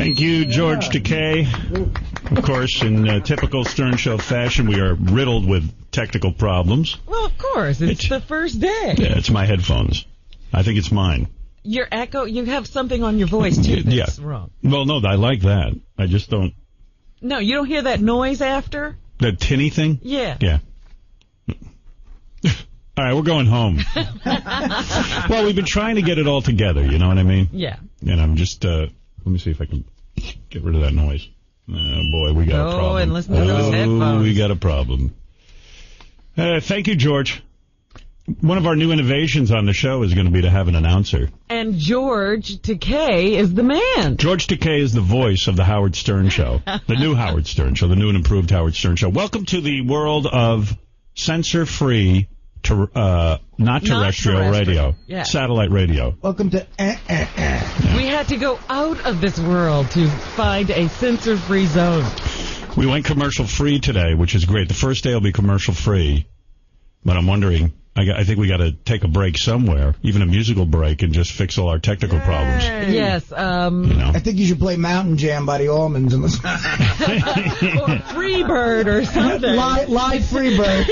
Thank you, George Takei. Of course, in typical Stern Show fashion, we are riddled with technical problems. Well, of course. It's the first day. Yeah, it's my headphones. I think it's mine. Your echo, you have something on your voice, too, that's wrong. Well, no, I like that. I just don't... No, you don't hear that noise after? That tinny thing? Yeah. Yeah. All right, we're going home. Well, we've been trying to get it all together, you know what I mean? Yeah. And I'm just, let me see if I can get rid of that noise. Oh, boy, we got a problem. Oh, and listen to those headphones. We got a problem. Thank you, George. One of our new innovations on the show is going to be to have an announcer. And George Takei is the man. George Takei is the voice of the Howard Stern Show. The new Howard Stern Show, the new and improved Howard Stern Show. Welcome to the world of censor-free, not terrestrial radio. Yeah. Satellite radio. Welcome to We had to go out of this world to find a censor-free zone. We went commercial-free today, which is great. The first day will be commercial-free. But I'm wondering, I think we got to take a break somewhere, even a musical break, and just fix all our technical problems. Yes. I think you should play Mountain Jam by the Allmans. Or Freebird or something. Live Freebird.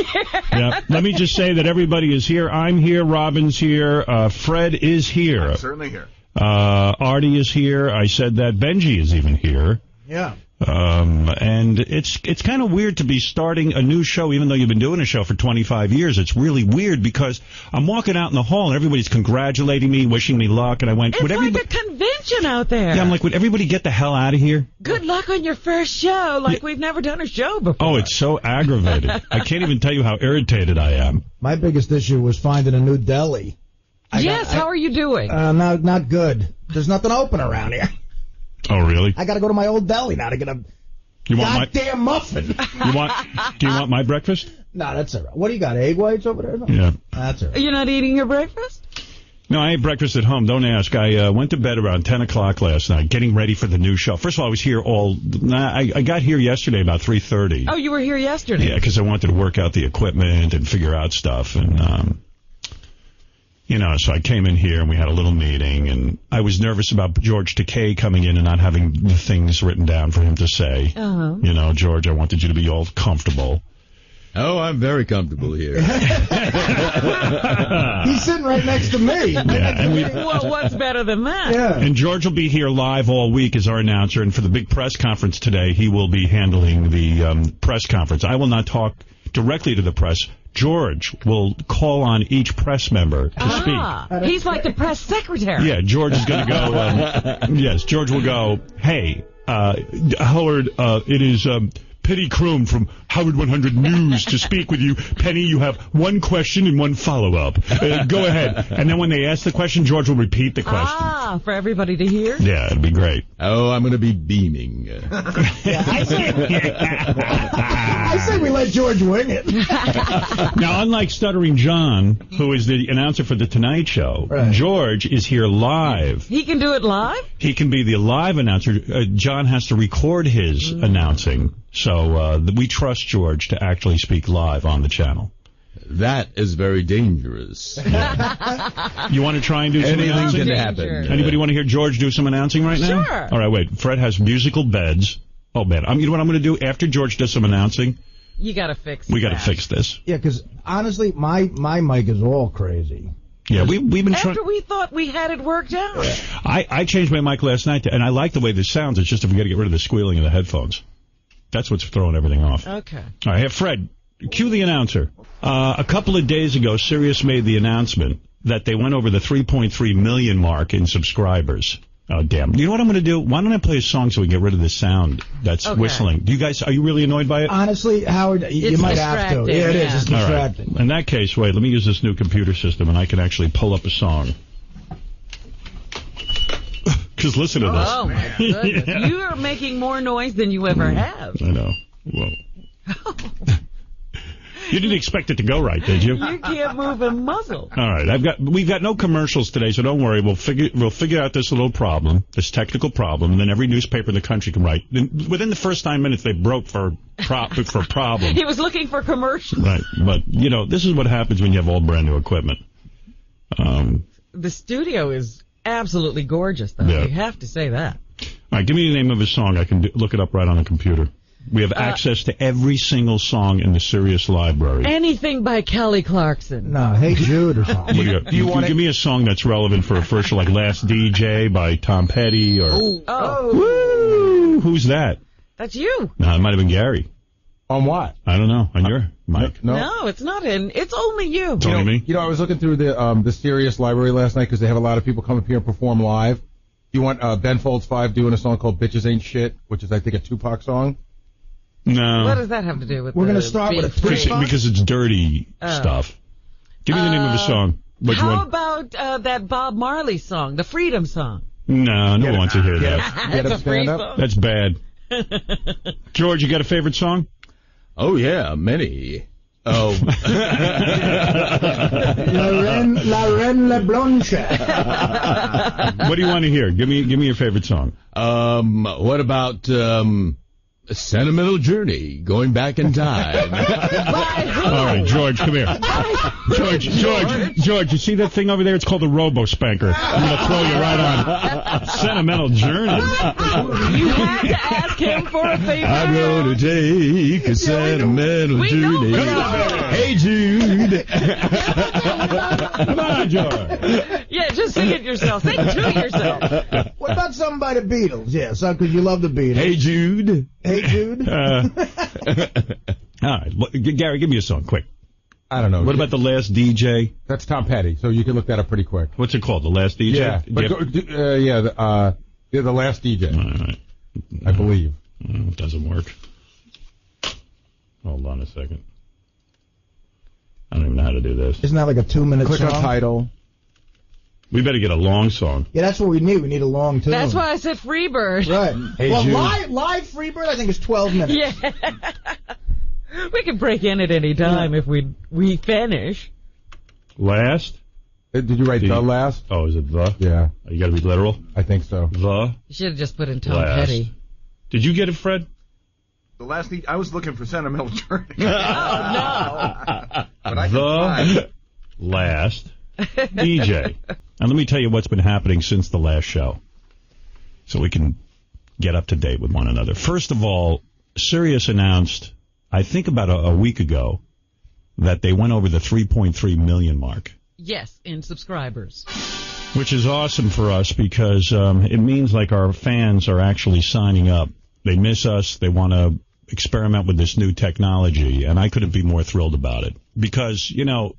Yeah. Let me just say that everybody is here. I'm here. Robin's here. Fred is here. I'm certainly here. Artie is here. I said that. Benji is even here. Yeah. And it's kind of weird to be starting a new show, even though you've been doing a show for 25 years. It's really weird because I'm walking out in the hall and everybody's congratulating me, wishing me luck, and I went, it's would like a convention out there. Yeah, I'm like, would everybody get the hell out of here? Good luck on your first show, like we've never done a show before. Oh, it's so aggravated. I can't even tell you how irritated I am. My biggest issue was finding a new deli. How are you doing? Not good. There's nothing open around here. Oh, really? I got to go to my old deli now to get a goddamn muffin. Do you want my breakfast? No, that's all right. What do you got, egg whites over there? Yeah. That's all right. You're not eating your breakfast? No, I ate breakfast at home. Don't ask. I went to bed around 10 o'clock last night, getting ready for the new show. First of all, I was here I got here yesterday about 3:30. Oh, you were here yesterday? Yeah, because I wanted to work out the equipment and figure out stuff. And, so I came in here and we had a little meeting. And I was nervous about George Takei coming in and not having the things written down for him to say. Uh-huh. George, I wanted you to be all comfortable. Oh, I'm very comfortable here. He's sitting right next to me. Yeah, and well, what's better than that? Yeah. And George will be here live all week as our announcer, and for the big press conference today, he will be handling the press conference. I will not talk directly to the press. George will call on each press member to speak. He's like the press secretary. Yeah, George is going to go. Yes, George will go, hey, Howard, it is Penny Chrome from Howard 100 News to speak with you. Penny, you have one question and one follow-up. Go ahead. And then when they ask the question, George will repeat the question. For everybody to hear? Yeah, it'll be great. Oh, I'm going to be beaming. I say we let George wing it. Now, unlike Stuttering John, who is the announcer for The Tonight Show, right. George is here live. He can do it live? He can be the live announcer. John has to record his announcing. So we trust George to actually speak live on the channel. That is very dangerous. You want to try and do some announcing? Anything can happen. Anybody want to hear George do some announcing right now? Sure. All right, wait. Fred has musical beds. Oh, man. You know what I'm going to do? After George does some announcing, you got to fix we got to fix this. Yeah, because honestly, my mic is all crazy. Yeah, we've been trying. After we thought we had it worked out. Yeah. I changed my mic last night, and I like the way this sounds. It's just if we got to get rid of the squealing in the headphones. That's what's throwing everything off. Okay. All right, Fred, cue the announcer. A couple of days ago, Sirius made the announcement that they went over the 3.3 million mark in subscribers. Oh, damn. You know what I'm going to do? Why don't I play a song so we get rid of the sound that's whistling? Are you really annoyed by it? Honestly, Howard, you might have to. Yeah, it is. It's distracting. Right. In that case, wait, let me use this new computer system, and I can actually pull up a song. Because listen to this. Oh, my goodness. Yeah. You are making more noise than you ever have. I know. Well, you didn't expect it to go right, did you? You can't move a muzzle. All right. We've got no commercials today, so don't worry. We'll figure out this little problem, this technical problem, and then every newspaper in the country can write. Within the first 9 minutes, they broke for problem. He was looking for commercials. Right. But, this is what happens when you have all brand new equipment. The studio is absolutely gorgeous, though. Yeah. You have to say that. All right, give me the name of a song. I can look it up right on the computer. We have access to every single song in the Sirius library. Anything by Kelly Clarkson. No, Hey Jude or something. Do you want to give me a song that's relevant for a first show, like Last DJ by Tom Petty? Or Woo! Who's that? That's you. No, it might have been Gary. On what? I don't know. On your mic? No, it's not in. It's only you. It's only me? You know, I was looking through the Sirius library last night because they have a lot of people come up here and perform live. You want Ben Folds 5 doing a song called Bitches Ain't Shit, which is, I think, a Tupac song? No. What does that have to do with We're going to start with a Tupac? Because it's dirty stuff. Give me the name of the song. How about that Bob Marley song, the Freedom song? No, no one wants to hear that. Get up, stand up. That's bad. George, you got a favorite song? Oh, yeah, many. Oh. La Reine La Blanche. What do you want to hear? Give me your favorite song. What about A Sentimental Journey, Going Back in Time? All right, George, come here. George, you see that thing over there? It's called a robo-spanker. I'm going to throw you right on. Sentimental Journey. You have to ask him for a favorite. I'm going to take a sentimental journey. Hey, Jude. Come on, George. Yeah, just sing it yourself. Sing to yourself. What about something by the Beatles? Yeah, because you love the Beatles. Hey, Jude. Hey Jude. All right, Gary, give me a song, quick. I don't know. What about The Last DJ? That's Tom Petty, so you can look that up pretty quick. What's it called? The Last DJ? Yeah, but The Last DJ. All right. I believe. It doesn't work. Hold on a second. I don't even know how to do this. Isn't that like a 2-minute song? Click on title. We better get a long song. Yeah, that's what we need. We need a long tune. That's why I said Freebird. Right. Hey, well, Jude. live Freebird, I think, is 12 minutes. Yeah. We can break in at any time if we finish. Last? Did you write the last? Oh, is it the? Yeah. Oh, you got to be literal? I think so. The? You should have just put in Tom Last. Petty. Did you get it, Fred? The last I was looking for Sentimental Journey. Oh, no. But I The Last DJ. And let me tell you what's been happening since the last show, so we can get up to date with one another. First of all, Sirius announced, I think about a week ago, that they went over the 3.3 million mark. Yes, in subscribers. Which is awesome for us because it means like our fans are actually signing up. They miss us. They want to experiment with this new technology, and I couldn't be more thrilled about it. Because, you know,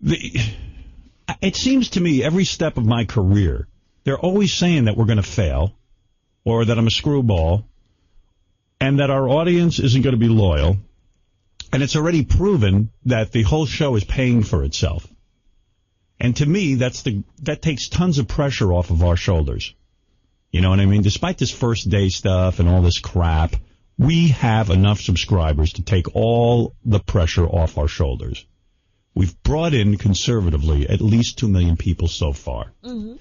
it seems to me every step of my career, they're always saying that we're going to fail, or that I'm a screwball, and that our audience isn't going to be loyal. And it's already proven that the whole show is paying for itself. And to me, that takes tons of pressure off of our shoulders. You know what I mean? Despite this first day stuff and all this crap, we have enough subscribers to take all the pressure off our shoulders. We've brought in, conservatively, at least 2 million people so far. Mm-hmm.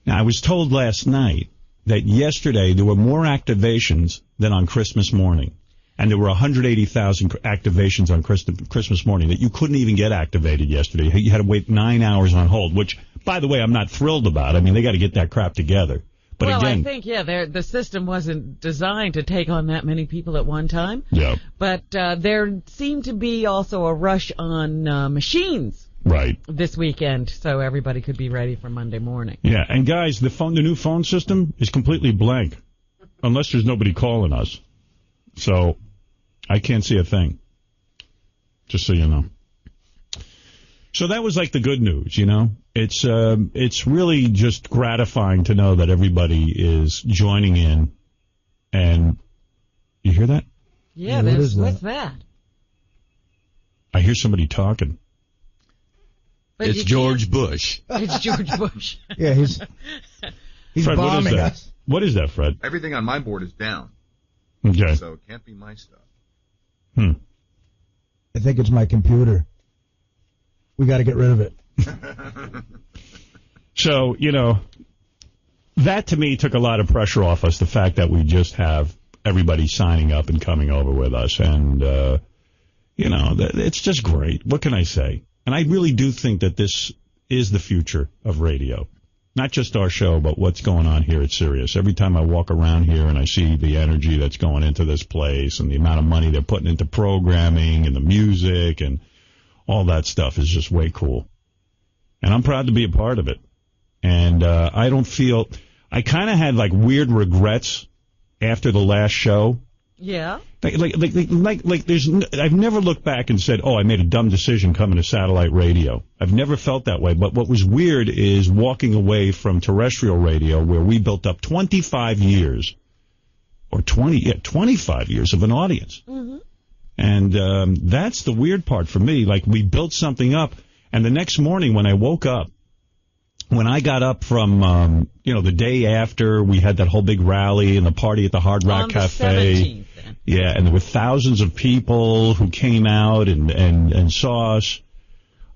Now, I was told last night that yesterday there were more activations than on Christmas morning. And there were 180,000 activations on Christmas morning that you couldn't even get activated yesterday. You had to wait 9 hours on hold, which, by the way, I'm not thrilled about. I mean, they got to get that crap together. But well, again, I think, the system wasn't designed to take on that many people at one time. Yeah. But there seemed to be also a rush on machines right this weekend, so everybody could be ready for Monday morning. Yeah, and guys, the new phone system is completely blank, unless there's nobody calling us. So I can't see a thing, just so you know. So that was like the good news, you know. It's really just gratifying to know that everybody is joining in. And you hear that? Yeah, what's that? I hear somebody talking. But it's George Bush. It's George Bush. Yeah, he's Fred, bombing us. What is that, Fred? Everything on my board is down. Okay. So it can't be my stuff. I think it's my computer. We got to get rid of it. So, you know, that to me took a lot of pressure off us, the fact that we just have everybody signing up and coming over with us. And, you know, it's just great. What can I say? And I really do think that this is the future of radio. Not just our show, but what's going on here at Sirius. Every time I walk around here and I see the energy that's going into this place and the amount of money they're putting into programming and the music and all that stuff is just way cool. And I'm proud to be a part of it. And I don't feel... I kind of had, like, weird regrets after the last show. Yeah. Like there's... I've never looked back and said, oh, I made a dumb decision coming to satellite radio. I've never felt that way. But what was weird is walking away from terrestrial radio, where we built up 25 years, or 25 years of an audience. Mm-hmm. And that's the weird part for me. Like, we built something up, and the next morning when I woke up, when I got up from, the day after, we had that whole big rally and the party at the Hard Rock Cafe. 17th, then. Yeah, and there were thousands of people who came out and saw us.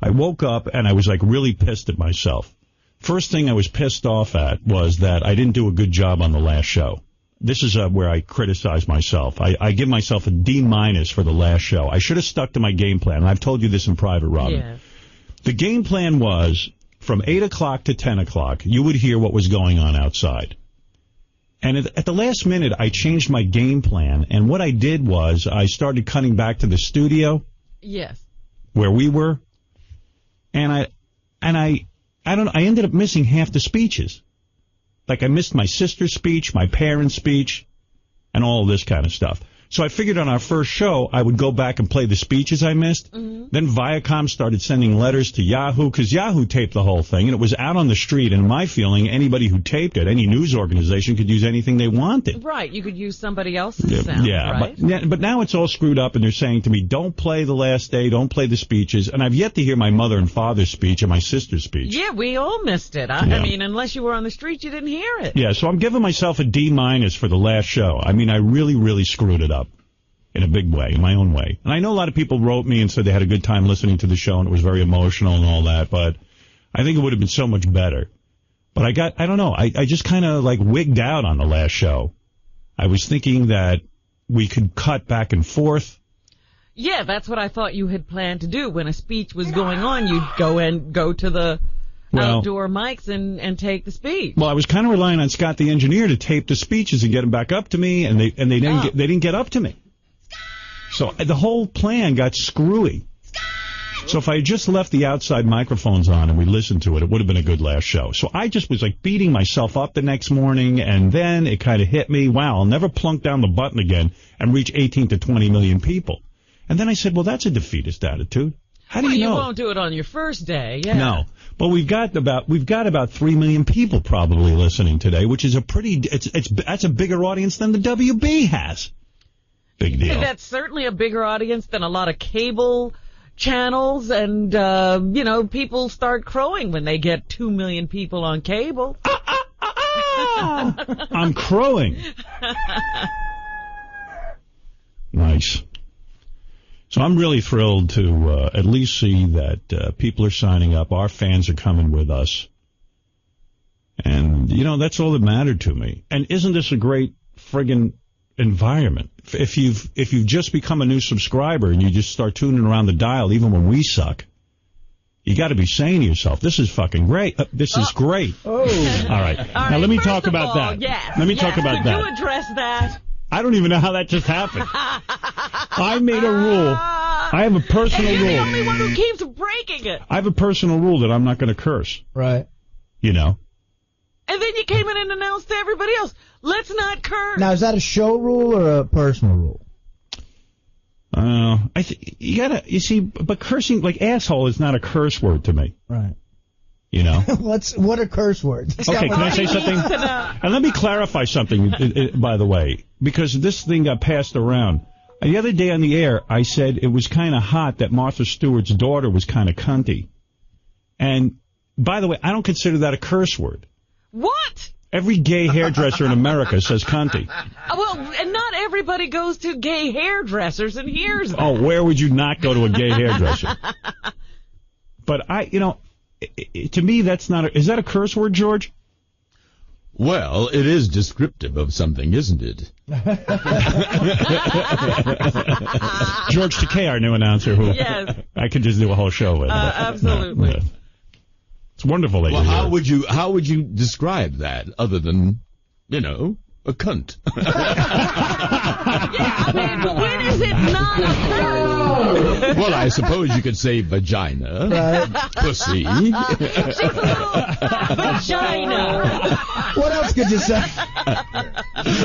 I woke up and I was, like, really pissed at myself. First thing I was pissed off at was that I didn't do a good job on the last show. This is where I criticize myself. I give myself a D- for the last show. I should have stuck to my game plan. I've told you this in private, Robin. Yeah. The game plan was... from 8 o'clock to 10 o'clock, you would hear what was going on outside. And at the last minute, I changed my game plan. And what I did was I started cutting back to the studio. Yes. Where we were. And I ended up missing half the speeches. Like, I missed my sister's speech, my parents' speech, and all of this kind of stuff. So I figured on our first show, I would go back and play the speeches I missed. Mm-hmm. Then Viacom started sending letters to Yahoo, because Yahoo taped the whole thing, and it was out on the street. And in my feeling, anybody who taped it, any news organization, could use anything they wanted. Right, you could use somebody else's sound, right? But now it's all screwed up, and they're saying to me, don't play the last day, don't play the speeches. And I've yet to hear my mother and father's speech and my sister's speech. Yeah, we all missed it. I mean, unless you were on the street, you didn't hear it. Yeah, so I'm giving myself a D- for the last show. I mean, I really, really screwed it up. In a big way, in my own way. And I know a lot of people wrote me and said they had a good time listening to the show and it was very emotional and all that, but I think it would have been so much better. But I don't know, I just kind of like wigged out on the last show. I was thinking that we could cut back and forth. Yeah, that's what I thought you had planned to do. When a speech was going on, you'd go to the outdoor mics and take the speech. Well, I was kind of relying on Scott the engineer to tape the speeches and get them back up to me, and they didn't get up to me. So the whole plan got screwy. So if I had just left the outside microphones on and we listened to it, it would have been a good last show. So I just was like beating myself up the next morning, and then it kind of hit me, wow, I'll never plunk down the button again and reach 18 to 20 million people. And then I said, well, that's a defeatist attitude. How do you know? You won't do it on your first day, yeah. No. But we've got about 3 million people probably listening today, which is that's a bigger audience than the WB has. Big deal. That's certainly a bigger audience than a lot of cable channels, and, people start crowing when they get 2 million people on cable. I'm crowing. Nice. So I'm really thrilled to at least see that people are signing up. Our fans are coming with us. And, that's all that mattered to me. And isn't this a great friggin' environment? If you've just become a new subscriber and you just start tuning around the dial, even when we suck, you got to be saying to yourself, "This is fucking great. This is great." Oh, all right. Now let me talk about that. Yes, let me talk about that. Could you address that? I don't even know how that just happened. I made a rule. I have a personal rule. You're the only one who keeps breaking it. I have a personal rule that I'm not going to curse. right. And then you came in and announced to everybody else, let's not curse. Now, is that a show rule or a personal rule? You see, but cursing, like asshole, is not a curse word to me. Right. What are curse words? Okay, can I say something? And let me clarify something, by the way, because this thing got passed around. The other day on the air, I said it was kind of hot that Martha Stewart's daughter was kind of cunty. And, by the way, I don't consider that a curse word. What? Every gay hairdresser in America says cunty. Well, and not everybody goes to gay hairdressers and hears that. Oh, where would you not go to a gay hairdresser? But to me, that's not is that a curse word, George? Well, it is descriptive of something, isn't it? George Takei, our new announcer, who yes. I could just do a whole show with. Absolutely. Yeah. It's wonderful that Well, you're here. how would you describe that other than, a cunt? Yeah, I mean, when is it not a curse? Well, I suppose you could say vagina, pussy. She's a little vagina. What else could you say?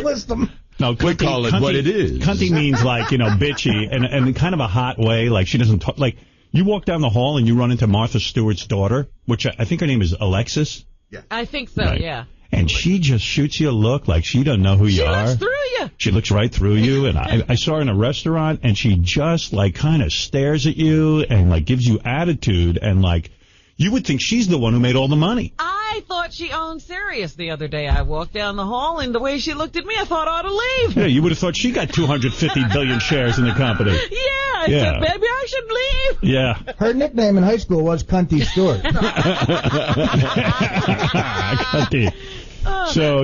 List them. No, We call it what it is. Cunty means like, bitchy and in kind of a hot way. Like she doesn't talk. Like you walk down the hall and you run into Martha Stewart's daughter, which I think her name is Alexis. I think so, Right. yeah. And she just shoots you a look like she doesn't know who you are. She looks through you. She looks right through you. And I saw her in a restaurant and she just like kind of stares at you and like gives you attitude and like you would think she's the one who made all the money. I thought she owned Sirius the other day. I walked down the hall, and the way she looked at me, I thought I ought to leave. Yeah, you would have thought she got 250 billion shares in the company. Yeah, I said, maybe I should leave. Yeah. Her nickname in high school was Cunty Stewart. Cunty. So,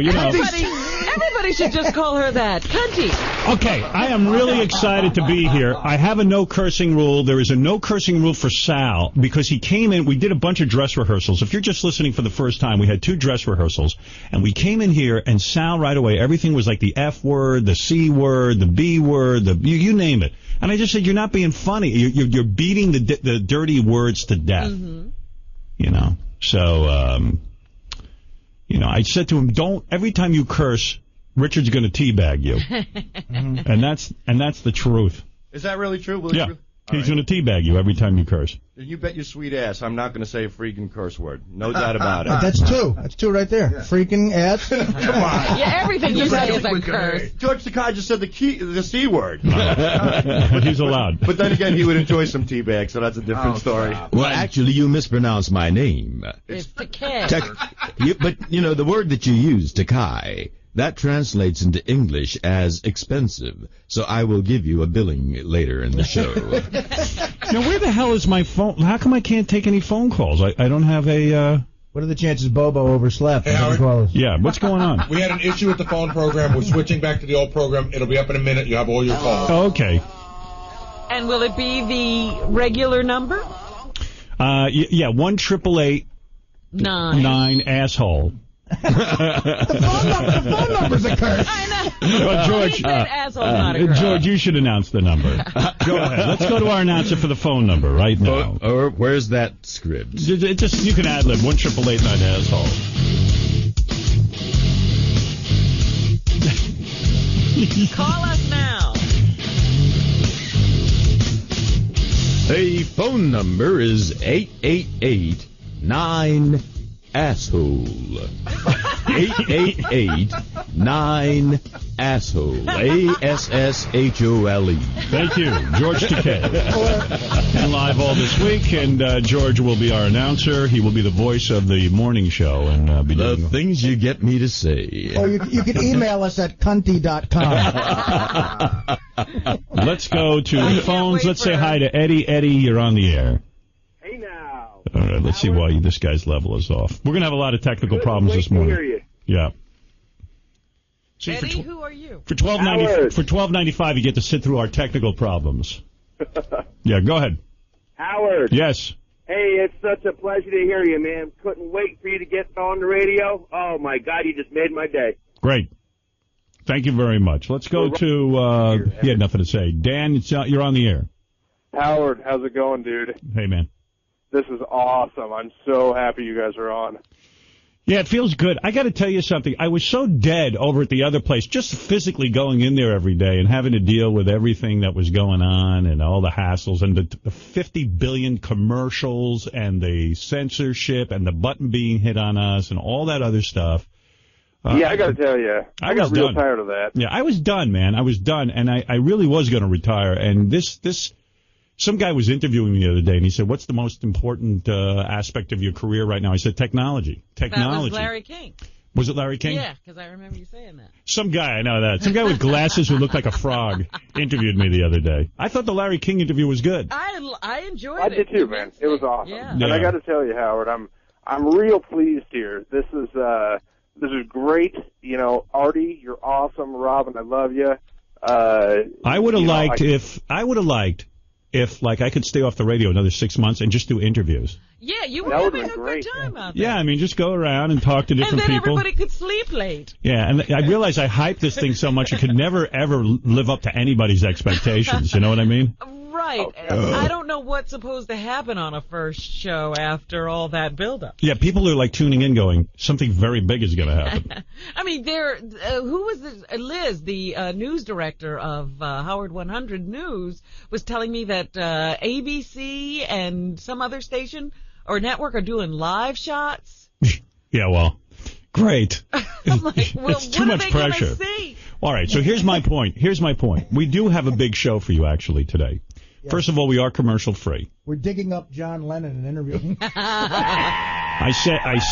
Everybody should just call her that. Cunty. Okay, I am really excited to be here. I have a no cursing rule. There is a no cursing rule for Sal because he came in. We did a bunch of dress rehearsals. If you're just listening for the first time, we had 2 dress rehearsals. And we came in here, and Sal right away, everything was like the F word, the C word, the B word, you name it. And I just said, you're not being funny. You're beating the dirty words to death. Mm-hmm. So... I said to him, every time you curse, Richard's going to teabag you. And that's the truth. Is that really true? Will Yeah. He's going to teabag you every time you curse. You bet your sweet ass I'm not going to say a freaking curse word. No doubt about it. That's 2. That's 2 right there. Yeah. Freaking ass. Come on. Yeah, everything you say is a curse. George Takei just said the C word. He's allowed. But then again, he would enjoy some teabag, so that's a different story. Well, actually, you mispronounced my name. It's Takei. But, the word that you used, Takei, that translates into English as expensive. So I will give you a billing later in the show. Now, where the hell is my phone? How come I can't take any phone calls? I don't have a... What are the chances Bobo overslept? Hey, Howard. Yeah, what's going on? We had an issue with the phone program. We're switching back to the old program. It'll be up in a minute. You have all your calls. Oh, okay. And will it be the regular number? Yeah, 1-888-9 asshole. The phone number's a curse. I know. Well, George, He said asshole's not a curse. George, you should announce the number. Go ahead. Let's go to our announcer for the phone number right now. Or where's that script? Just you can ad-lib 1-888-9 asshole. Call us now. The phone number is 888-9 asshole. 888-9 asshole. ASSHOLE. Thank you, George Takei. And live all this week, and George will be our announcer. He will be the voice of the morning show, and be The doing things you get me to say. Or you can email us at cunty.com. Let's go to the phones. Let's say hi to Eddie. Eddie, you're on the air. Hey now. All right, let's see why this guy's level is off. We're going to have a lot of technical problems this morning. Hear you. Yeah. See, Eddie, who are you? For $12.95, you get to sit through our technical problems. Yeah, go ahead. Howard. Yes. Hey, it's such a pleasure to hear you, man. Couldn't wait for you to get on the radio. Oh, my God, you just made my day. Great. Thank you very much. Let's go to, he had nothing to say. Dan, you're on the air. Howard, how's it going, dude? Hey, man. This is awesome. I'm so happy you guys are on. Yeah, it feels good. I got to tell you something. I was so dead over at the other place, just physically going in there every day and having to deal with everything that was going on and all the hassles and the 50 billion commercials and the censorship and the button being hit on us and all that other stuff. Yeah, I got to tell you, I got real tired of that. Yeah, I was done, man. I was done, and I really was going to retire. And some guy was interviewing me the other day, and he said, "What's the most important aspect of your career right now?" I said, "Technology." That was Larry King. Was it Larry King? Yeah, because I remember you saying that. Some guy, I know that. Some guy with glasses who looked like a frog interviewed me the other day. I thought the Larry King interview was good. I enjoyed it. I did too, man. It was awesome. Yeah. And I got to tell you, Howard, I'm real pleased here. This is great. You know, Artie, you're awesome. Robin, I love you. I would have liked if, like, I could stay off the radio another 6 months and just do interviews. Yeah, you were That would having be a great. good time out there. Yeah, I mean, just go around and talk to different and then people. everybody could sleep late. Yeah, and I realize I hyped this thing so much it could never, ever live up to anybody's expectations. You know what I mean? Right. I don't know what's supposed to happen on a first show after all that buildup. Yeah, people are, like, tuning in going, something very big is going to happen. I mean, who was this? Liz, the news director of Howard 100 News, was telling me that ABC and some other station or network are doing live shots. Yeah, well, great. I'm like, well, it's too what much are they pressure. gonna see? All right, so here's my point. We do have a big show for you, actually, today. Yes. First of all, we are commercial free. We're digging up John Lennon and interviewing. I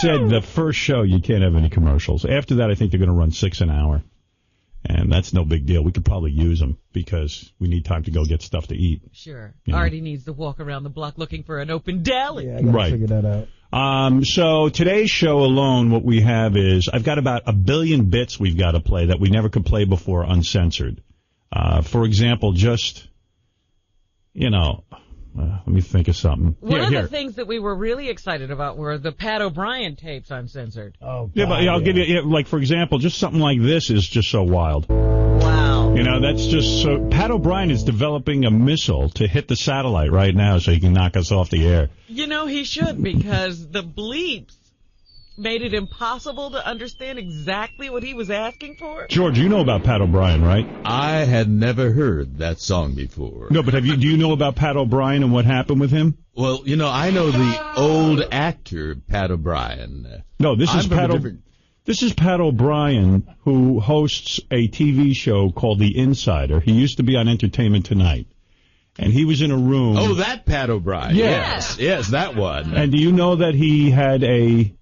said the first show you can't have any commercials. After that, I think they're going to run 6 an hour, and that's no big deal. We could probably use them because we need time to go get stuff to eat. Sure. Yeah. Artie needs to walk around the block looking for an open deli. Yeah, I gotta Right. figure that out. So today's show alone, what we have is I've got about 1 billion bits we've got to play that we never could play before uncensored. For example, just, let me think of something. One of the things that we were really excited about were the Pat O'Brien tapes uncensored. Oh, Yeah, but I'll give you, like, for example, just something like this is just so wild. Wow. That's just so. Pat O'Brien is developing a missile to hit the satellite right now so he can knock us off the air. He should, because the bleeps made it impossible to understand exactly what he was asking for. George, you know about Pat O'Brien, right? I had never heard that song before. No, but do you know about Pat O'Brien and what happened with him? Well, I know the old actor Pat O'Brien. No, this is Pat O'Brien. This is Pat O'Brien, who hosts a TV show called The Insider. He used to be on Entertainment Tonight. And he was in a room. Oh, that Pat O'Brien. Yeah. Yes, that one. And do you know that he had a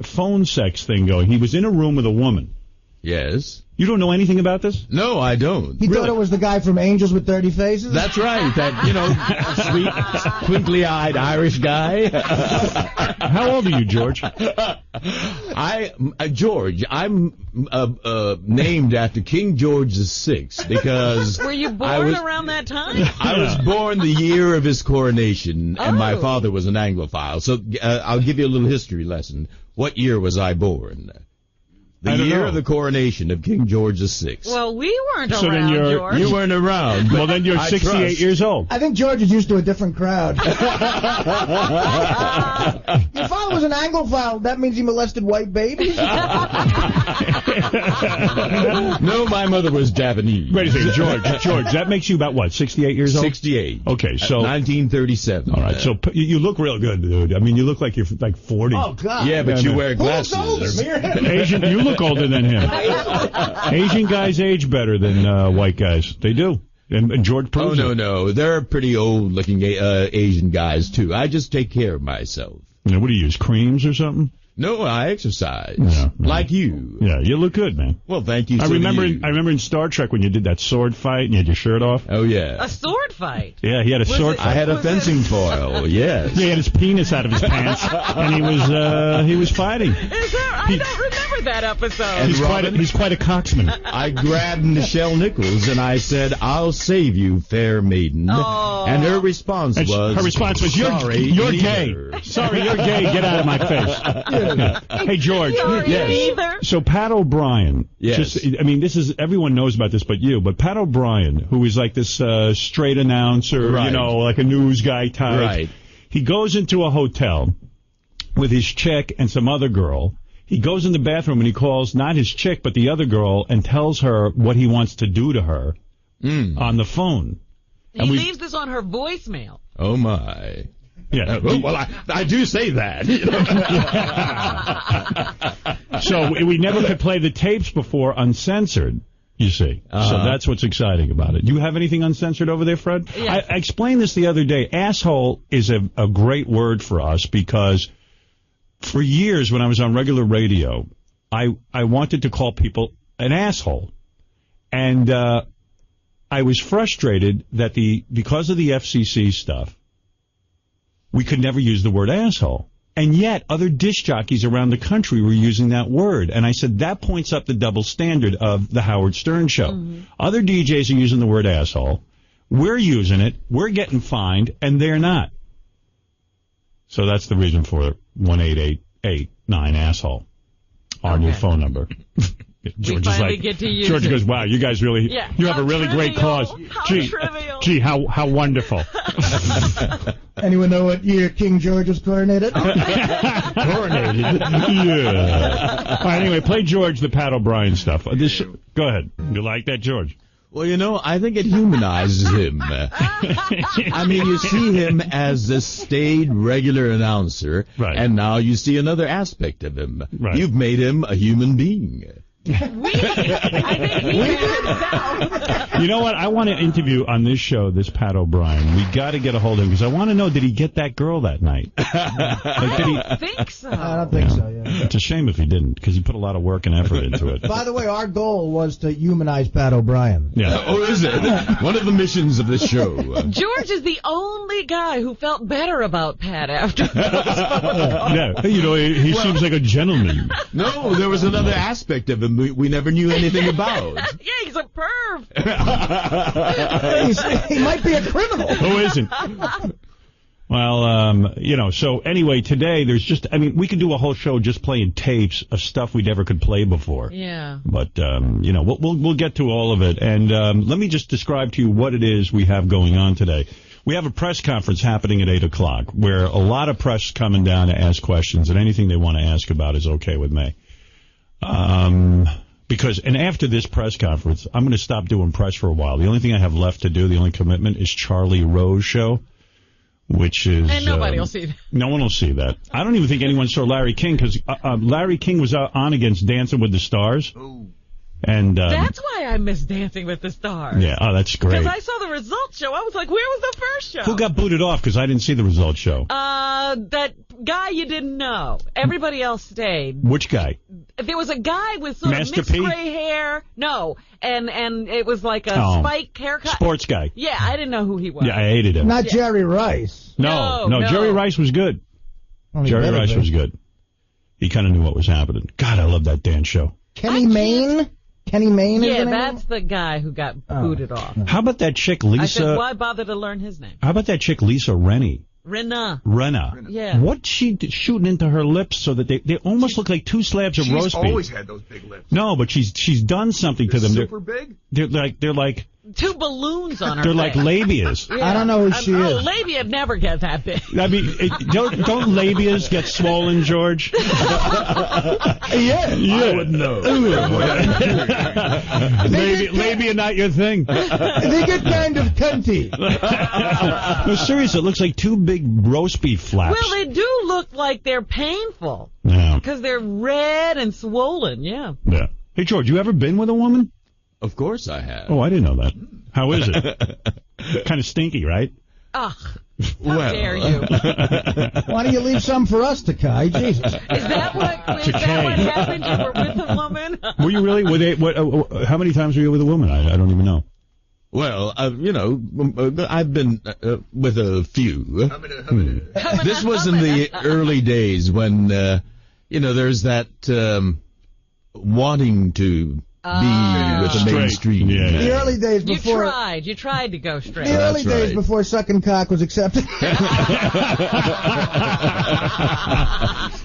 phone sex thing going? He was in a room with a woman. Yes. You don't know anything about this? No, I don't. He thought it was the guy from Angels with Dirty Faces? That's right. That, sweet, twinkly-eyed Irish guy. How old are you, George? George, I'm named after King George VI because... Were you born around that time? I was born the year of his coronation, and my father was an Anglophile. So I'll give you a little history lesson. What year was I born? The year of the coronation of King George VI. Well, we weren't So around, then George. You weren't around. Well, then you're 68 years old. I think George is used to a different crowd. Your father was an Anglophile. That means he molested white babies? No, my mother was Japanese. Wait a second, George, that makes you about what, 68 years old? 68. Okay, so 1937. All right, so you look real good, dude. I mean, you look like you're like 40. Oh, God. Yeah, but you wear Who looks older, glasses. me or him? Asian, you look older than him. Asian guys age better than white guys. They do. And George proves it. No. They're pretty old-looking Asian guys, too. I just take care of myself. What do you use, creams or something? No, I exercise. Yeah. Like you. Yeah, you look good, man. Well, thank you. I remember in Star Trek when you did that sword fight and you had your shirt off. Oh, yeah. A sword fight? Yeah, he had a sword I fight. had a fencing foil, yes. Yeah, he had his penis out of his pants, and he was fighting. Is there? I don't remember that episode. He's quite a coxman. I grabbed Nichelle Nichols and I said, "I'll save you, fair maiden." Oh. And her response was, "You're Sorry, gay. Sorry, you're gay. Get out of my face." Yeah. Hey, George. Sorry, Yes. So Pat O'Brien. Yes. Everyone knows about this but you, but Pat O'Brien, who is like this straight announcer, Right. like a news guy type. Right. He goes into a hotel with his chick and some other girl. He goes in the bathroom and he calls not his chick but the other girl and tells her what he wants to do to her on the phone. He leaves this on her voicemail. Oh, my. Yeah. Well, I do say that. So we never could play the tapes before uncensored, you see. So that's what's exciting about it. Do you have anything uncensored over there, Fred? Yes. I explained this the other day. Asshole is a great word for us because for years when I was on regular radio, I wanted to call people an asshole. And I was frustrated that because of the FCC stuff, we could never use the word asshole. And yet, other disc jockeys around the country were using that word. And I said, that points up the double standard of the Howard Stern Show. Mm-hmm. Other DJs are using the word asshole. We're using it, we're getting fined, and they're not. So that's the reason for 1-888-9-ASSHOLE, our new phone number. George is like, get to use George it. goes, wow, you guys really, you have a really great cause. Gee, how wonderful. Anyone know what year King George was coronated? Coronated? Yeah. All right, anyway, play George the Pat O'Brien stuff. Go ahead. You like that, George? Well, I think it humanizes him. I mean, you see him as a staid, regular announcer, and now you see another aspect of him. Right. You've made him a human being. I think he did himself. You know what? I want to interview on this show this Pat O'Brien. We got to get a hold of him because I want to know, did he get that girl that night? I don't think so. I don't think so, yeah. It's a shame if he didn't because he put a lot of work and effort into it. By the way, our goal was to humanize Pat O'Brien. Yeah. Oh, is it? One of the missions of this show. George is the only guy who felt better about Pat after those Yeah, he seems like a gentleman. No, there was another aspect of him we never knew anything about. Yeah, he's a perv. He might be a criminal. Who isn't? Well, so anyway, today we could do a whole show just playing tapes of stuff we never could play before. Yeah. But, we'll get to all of it. And let me just describe to you what it is we have going on today. We have a press conference happening at 8 o'clock where a lot of press is coming down to ask questions, and anything they want to ask about is okay with me. And after this press conference, I'm going to stop doing press for a while. The only thing I have left to do, the only commitment, is Charlie Rose show, which is... And nobody will see that. No one will see that. I don't even think anyone saw Larry King, because Larry King was on against Dancing with the Stars. Ooh. And that's why I miss Dancing with the Stars. Yeah, that's great. Because I saw the results show. I was like, where was the first show? Who got booted off? Because I didn't see the results show. That guy you didn't know. Everybody else stayed. Which guy? There was a guy with sort Master of mixed P? gray hair. No, and it was like a spiked haircut. Sports guy. Yeah, I didn't know who he was. Yeah, I hated him. Not Jerry Rice. No, Jerry Rice was good. Jerry Rice was good. He kind of knew what was happening. God, I love that dance show. Kenny Mayne? Kenny Mayne is Yeah, the name? that's the guy who got booted off. How about that chick, Lisa? I said, why bother to learn his name? How about that chick, Lisa Rennie? Renna. Yeah. What's she shooting into her lips so that they almost look like two slabs of roast beef? She's always had those big lips. No, but she's done something to them. Super big? They're like two balloons on her They're face. like labias. Yeah. I don't know who she is. Labia never get that big. I mean, don't labias get swollen, George? Yeah. I would know. Labia not your thing. They get kind of cunty. No, seriously, it looks like two big roast beef flaps. Well, they do look like they're painful. Yeah. Because they're red and swollen, yeah. Yeah. Hey, George, you ever been with a woman? Of course I have. Oh, I didn't know that. How is it? Kind of stinky, right? Ugh. How dare you? Why don't you leave some for us to Kai? Jesus. Is that what happened? You were with a woman? Were you really? How many times were you with a woman? I don't even know. Well, I've been with a few. This was in the early days when, there's that wanting to be with the mainstream. Yeah. The early days before... You tried to go straight. The early days before sucking cock was accepted.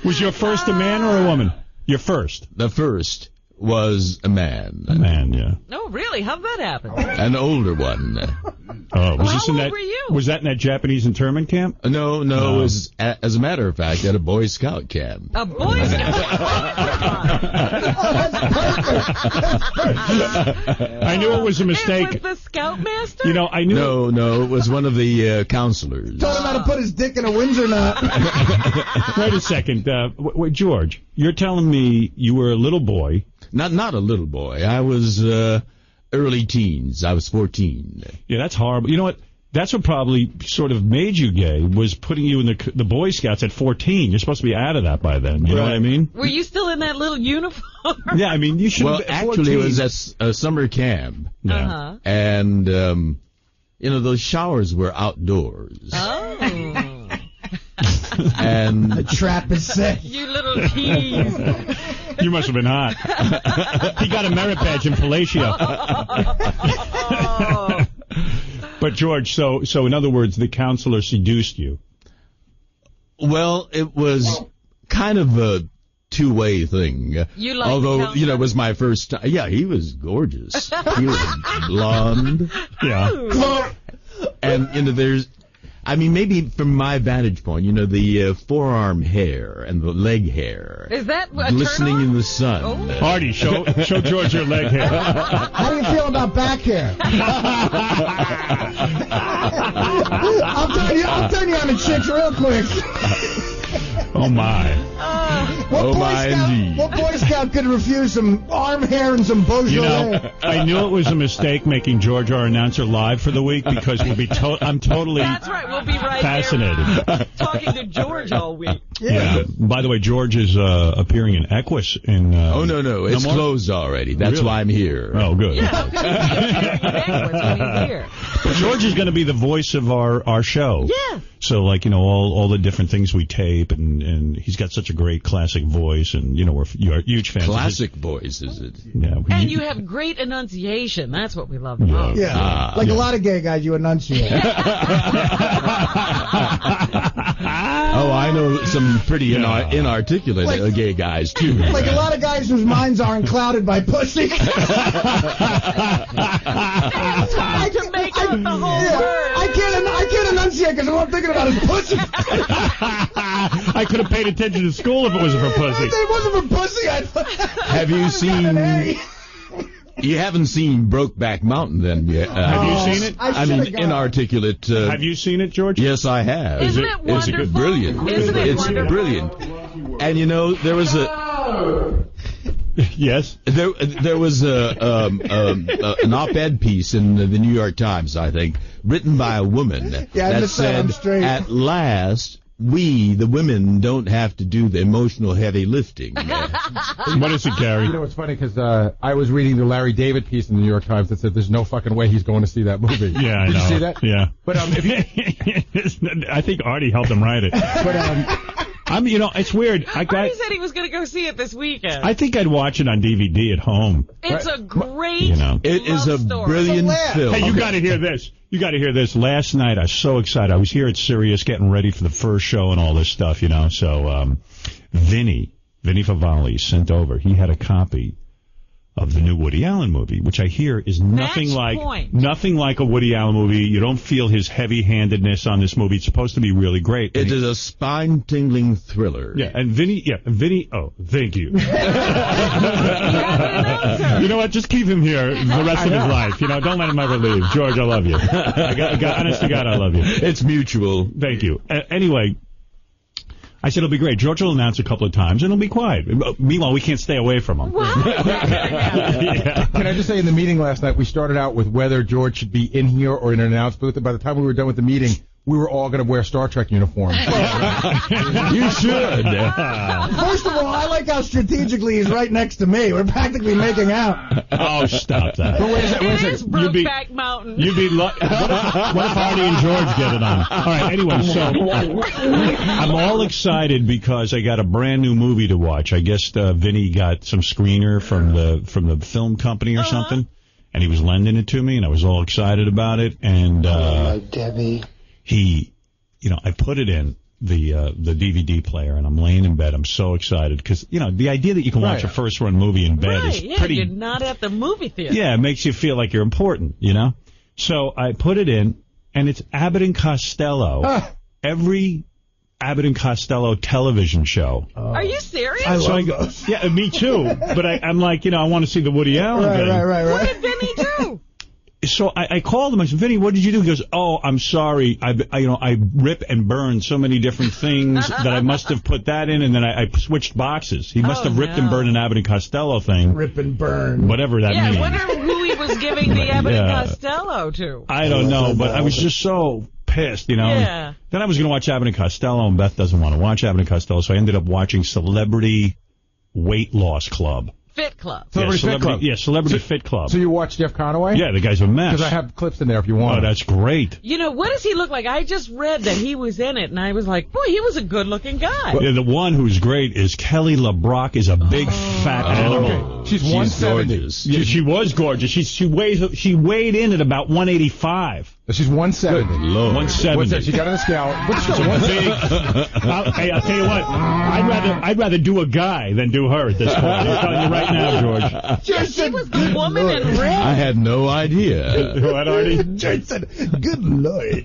Was your first a man or a woman? Your first? The first was a man. A man, yeah. Oh, really? How'd that happen? An older one. Oh, was how old were you? Was that in that Japanese internment camp? No. It was, as a matter of fact, at a Boy Scout camp. A Boy Scout? I knew it was a mistake. It was the Scoutmaster? I knew. No, it was one of the counselors. Told him how to put his dick in a Windsor knot. Wait a second. Wait, George, you're telling me you were a little boy. Not a little boy. I was early teens. I was 14. Yeah, that's horrible. You know what? That's what probably sort of made you gay, was putting you in the Boy Scouts at 14. You're supposed to be out of that by then. You know what I mean? Were you still in that little uniform? Yeah, I mean, you should Well, have been actually, 14. it was at a summer camp. Yeah. Uh-huh. And, those showers were outdoors. Oh. And The trap is set. You little tease. You must have been hot. He got a merit badge in Palacio. Oh. But George, so in other words, the counselor seduced you. Well, it was kind of a two-way thing. You like Although, it was my first time. Yeah, he was gorgeous. He was blonde. Yeah. And, maybe from my vantage point, the forearm hair and the leg hair. Is that a glistening turn-on? in the sun. Oh. Artie, show George your leg hair. How do you feel about back hair? I'll turn you on the chicks real quick. Oh, my. What Boy Scout could refuse some arm hair and some Beaujolais? I knew it was a mistake making George our announcer live for the week because I'm totally That's right. We'll be right fascinated. there talking to George all week. Yeah. By the way, George is appearing in Equus. Oh, no. It's closed already. That's why I'm here. Oh, good. Yeah, when he's here. But George is going to be the voice of our show. Yeah. So, all the different things we tape, and he's got such a great classic voice, and, you're huge fans. Classic voice, is it? Yeah. And you have great enunciation. That's what we love the most. Yeah. A lot of gay guys, you enunciate. I know some pretty inarticulate gay guys, too. Like a lot of guys whose minds aren't clouded by pussy. Trying to make up the whole word. I can't enunciate because I'm thinking about his pussy. I could have paid attention to school if it wasn't for pussy. If it wasn't for pussy, Have you seen... You haven't seen Brokeback Mountain, then, yet? Have you seen it? Inarticulate. Have you seen it, George? Yes, I have. Isn't it wonderful? It's brilliant. It's brilliant. And there was a... Yes. There was an op-ed piece in the New York Times, I think, written by a woman that said, "At last, we, the women, don't have to do the emotional heavy lifting." What is it, Gary? It's funny because I was reading the Larry David piece in the New York Times that said there's no fucking way he's going to see that movie. Yeah, I know. Did you see that? Yeah. But I think Artie helped him write it. But it's weird. Artie said he was going to go see it this weekend. I think I'd watch it on DVD at home. It's a great It is a brilliant film. Hey, you got to hear this. Last night, I was so excited. I was here at Sirius getting ready for the first show and all this stuff, So, Vinny Favali sent over. He had a copy of the new Woody Allen movie, which I hear is nothing like a Woody Allen movie. You don't feel his heavy-handedness on this movie. It's supposed to be really great. It is a spine-tingling thriller. Yeah, and Vinny, oh, thank you. You know what? Just keep him here the rest of his life. Don't let him ever leave. George, I love you. Honest to God, I love you. It's mutual. Thank you. Anyway, I said it'll be great. George will announce a couple of times, and it'll be quiet. Meanwhile, we can't stay away from him. Yeah. Can I just say, in the meeting last night, we started out with whether George should be in here or in an announce booth, and by the time we were done with the meeting, we were all going to wear Star Trek uniforms. You should. First of all, I like how strategically he's right next to me. We're practically making out. Oh, stop that. But wait a second. Brokeback Mountain. What if Artie and George get it on? All right, anyway, so I'm all excited because I got a brand new movie to watch. I guess Vinny got some screener from the film company or something, and he was lending it to me, and I was all excited about it. And Debbie. I put it in the DVD player, and I'm laying in bed. I'm so excited because, the idea that you can watch a first-run movie in bed is pretty... You're not at the movie theater. Yeah, it makes you feel like you're important, So I put it in, and it's Abbott and Costello. Every Abbott and Costello television show. Are you serious? I love those. Yeah, me too. But I'm like, I want to see the Woody Allen thing. Right. What did Vinny do? So I called him. I said, Vinny, what did you do? He goes, oh, I'm sorry. I rip and burn so many different things that I must have put that in, and then I switched boxes. He must have ripped and burned an Abbott and Costello thing. Rip and burn. Whatever that means. Yeah, I wonder who he was giving the Abbott and Costello to. I don't know, but I was just so pissed, Yeah. Then I was going to watch Abbott and Costello, and Beth doesn't want to watch Abbott and Costello, so I ended up watching Celebrity Weight Loss Club. Fit Club. Celebrity Fit Club. So you watch Jeff Conaway? Yeah, the guy's a mess. Because I have clips in there if you want. Oh, that's great. What does he look like? I just read that he was in it, and I was like, boy, he was a good-looking guy. Yeah, the one who's great is Kelly LeBrock is a big fat animal. She's 170. gorgeous. Yeah, she was gorgeous. She weighed in at about 185. She's 170. Good Lord. 170. What's that? She got on the scale. What's she? Hey, I'll tell you what. I'd rather do a guy than do her at this point. I'm telling you right now, George. She was the woman in red. I had no idea. What, Artie? George said, "Good Lord."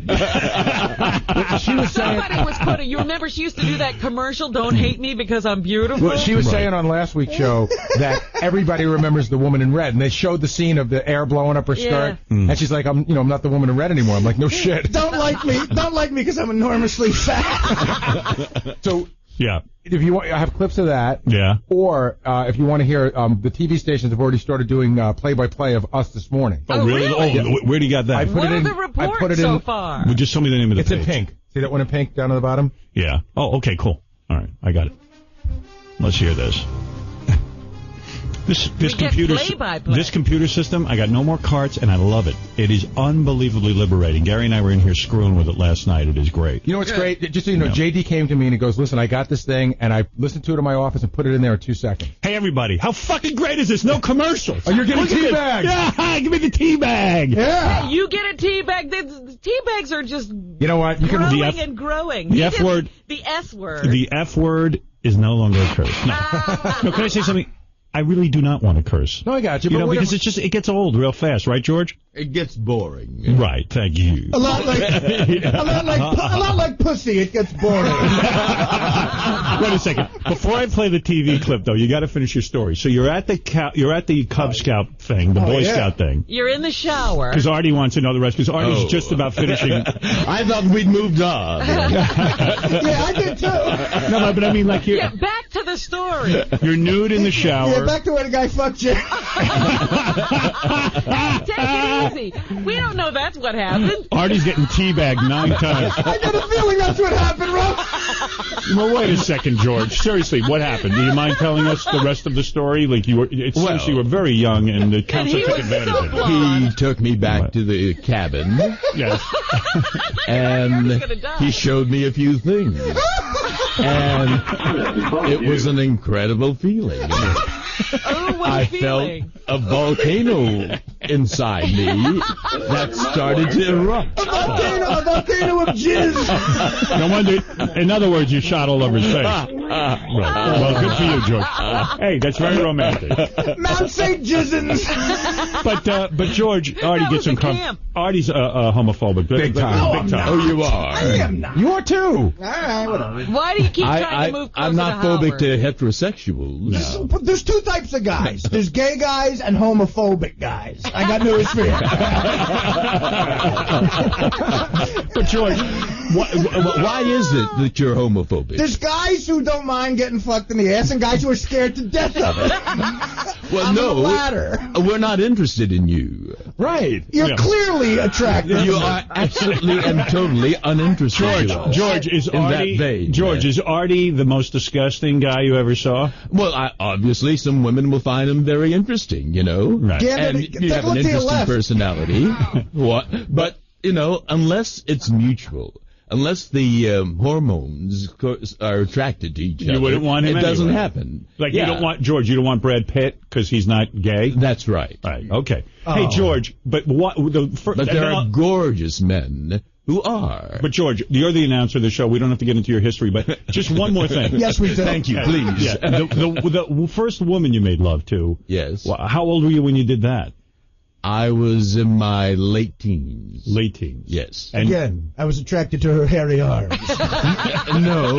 She was saying. Somebody was putting. You remember she used to do that commercial, "Don't hate me because I'm beautiful." Well, she was saying on last week's show that everybody remembers the woman in red, and they showed the scene of the air blowing up her skirt, and she's like, "I'm not the woman in red anymore." I'm like, "No shit." Don't like me because I'm enormously fat. So Yeah. if you want, I have clips of that. Yeah. Or if you want to hear, the TV stations have already started doing play-by-play of us this morning. Oh, really? really? Oh, where do you got that? I put What it are in. the I reports put it so in. far? Well, just tell me the name of the It's page. in pink. See that one in pink down at the bottom? Yeah. Oh, okay, cool. All right, I got it. Let's hear this. This get play-by-play. This computer system, I got no more carts, and I love it. It is unbelievably liberating. Gary and I were in here screwing with it last night. It is great. You know what's great? Just so you know, JD came to me and he goes, "Listen, I got this thing, and I listened to it in my office and put it in there in 2 seconds." Hey, everybody, how fucking great is this? No commercials. Oh, you're getting Look at this. teabagged. Yeah, give me the tea bag. Yeah. Hey, you get a tea bag. The tea bags are just You know what? You can. growing and growing. the You F get word- The S word. The F word is no longer a curse. No. No, can I say something? I really do not want to curse. No, I got you. You But know, because whatever. it gets old real fast, right, George? It gets boring. Right, thank you. A lot like pussy. It gets boring. Wait a second. Before I play the TV clip, though, you got to finish your story. So you're at the Cub Scout thing, the Boy Scout thing. You're in the shower. Because Artie wants to know the rest. Because Artie's Oh. just about finishing. I thought we'd moved on. Yeah, I did too. No, but I mean, like Yeah, back to the story. you're nude in the shower. Yeah, back to where the guy fucked you. Take it easy. We don't know that's what happened. Artie's getting teabagged 9 times. I got a feeling that's what happened, Ruff. Well, wait a second, George. Seriously, what happened? Do you mind telling us the rest of the story? Like it seems you were very young, and the counselor he took was advantage so of it. blonde. He took me back to the cabin, Yes. and gonna die. he showed me a few things. And it was an incredible feeling. Oh, what I feeling. felt a volcano inside me that started to erupt. A volcano of jizz. No wonder. In other words, you shot all over his face. Right. Well, good for you, George. Hey, that's very romantic. Mount St. Jizzins. But George, Artie That gets was a uncomfortable. camp. Artie's homophobic. Big time. Big time. Oh, you are. I am not. You are too. All right, whatever. Why do you keep trying to move closer I'm not to phobic Howard? to heterosexuals. There's two types of guys. There's gay guys and homophobic guys. I got news for you. But George, Why is it that you're homophobic? There's guys who don't mind getting fucked in the ass and guys who are scared to death of it. Well, I'm no, the latter. we're not interested in you. Right. You're Yeah. clearly attractive. You are absolutely and totally uninterested. George, is in that Artie? vein, George, yeah. is Artie the most disgusting guy you ever saw? Well, obviously, some women will find him very interesting, you know. Right. Yeah, And but you take have a an look to your interesting left. personality. What? But, you know, unless it's mutual, unless the hormones are attracted to each other, You wouldn't want him it doesn't anyway. happen. Like Yeah. you don't want George. You don't want Brad Pitt because he's not gay. That's right. Right. Okay. Hey, George. But what? But there are gorgeous men who are. But George, you're the announcer of the show. We don't have to get into your history, but just one more thing. Yes, we do. Thank you, please. Yeah. The first woman you made love to. Yes. How old were you when you did that? I was in my late teens. Late teens. Yes. And Again, I was attracted to her hairy arms. No.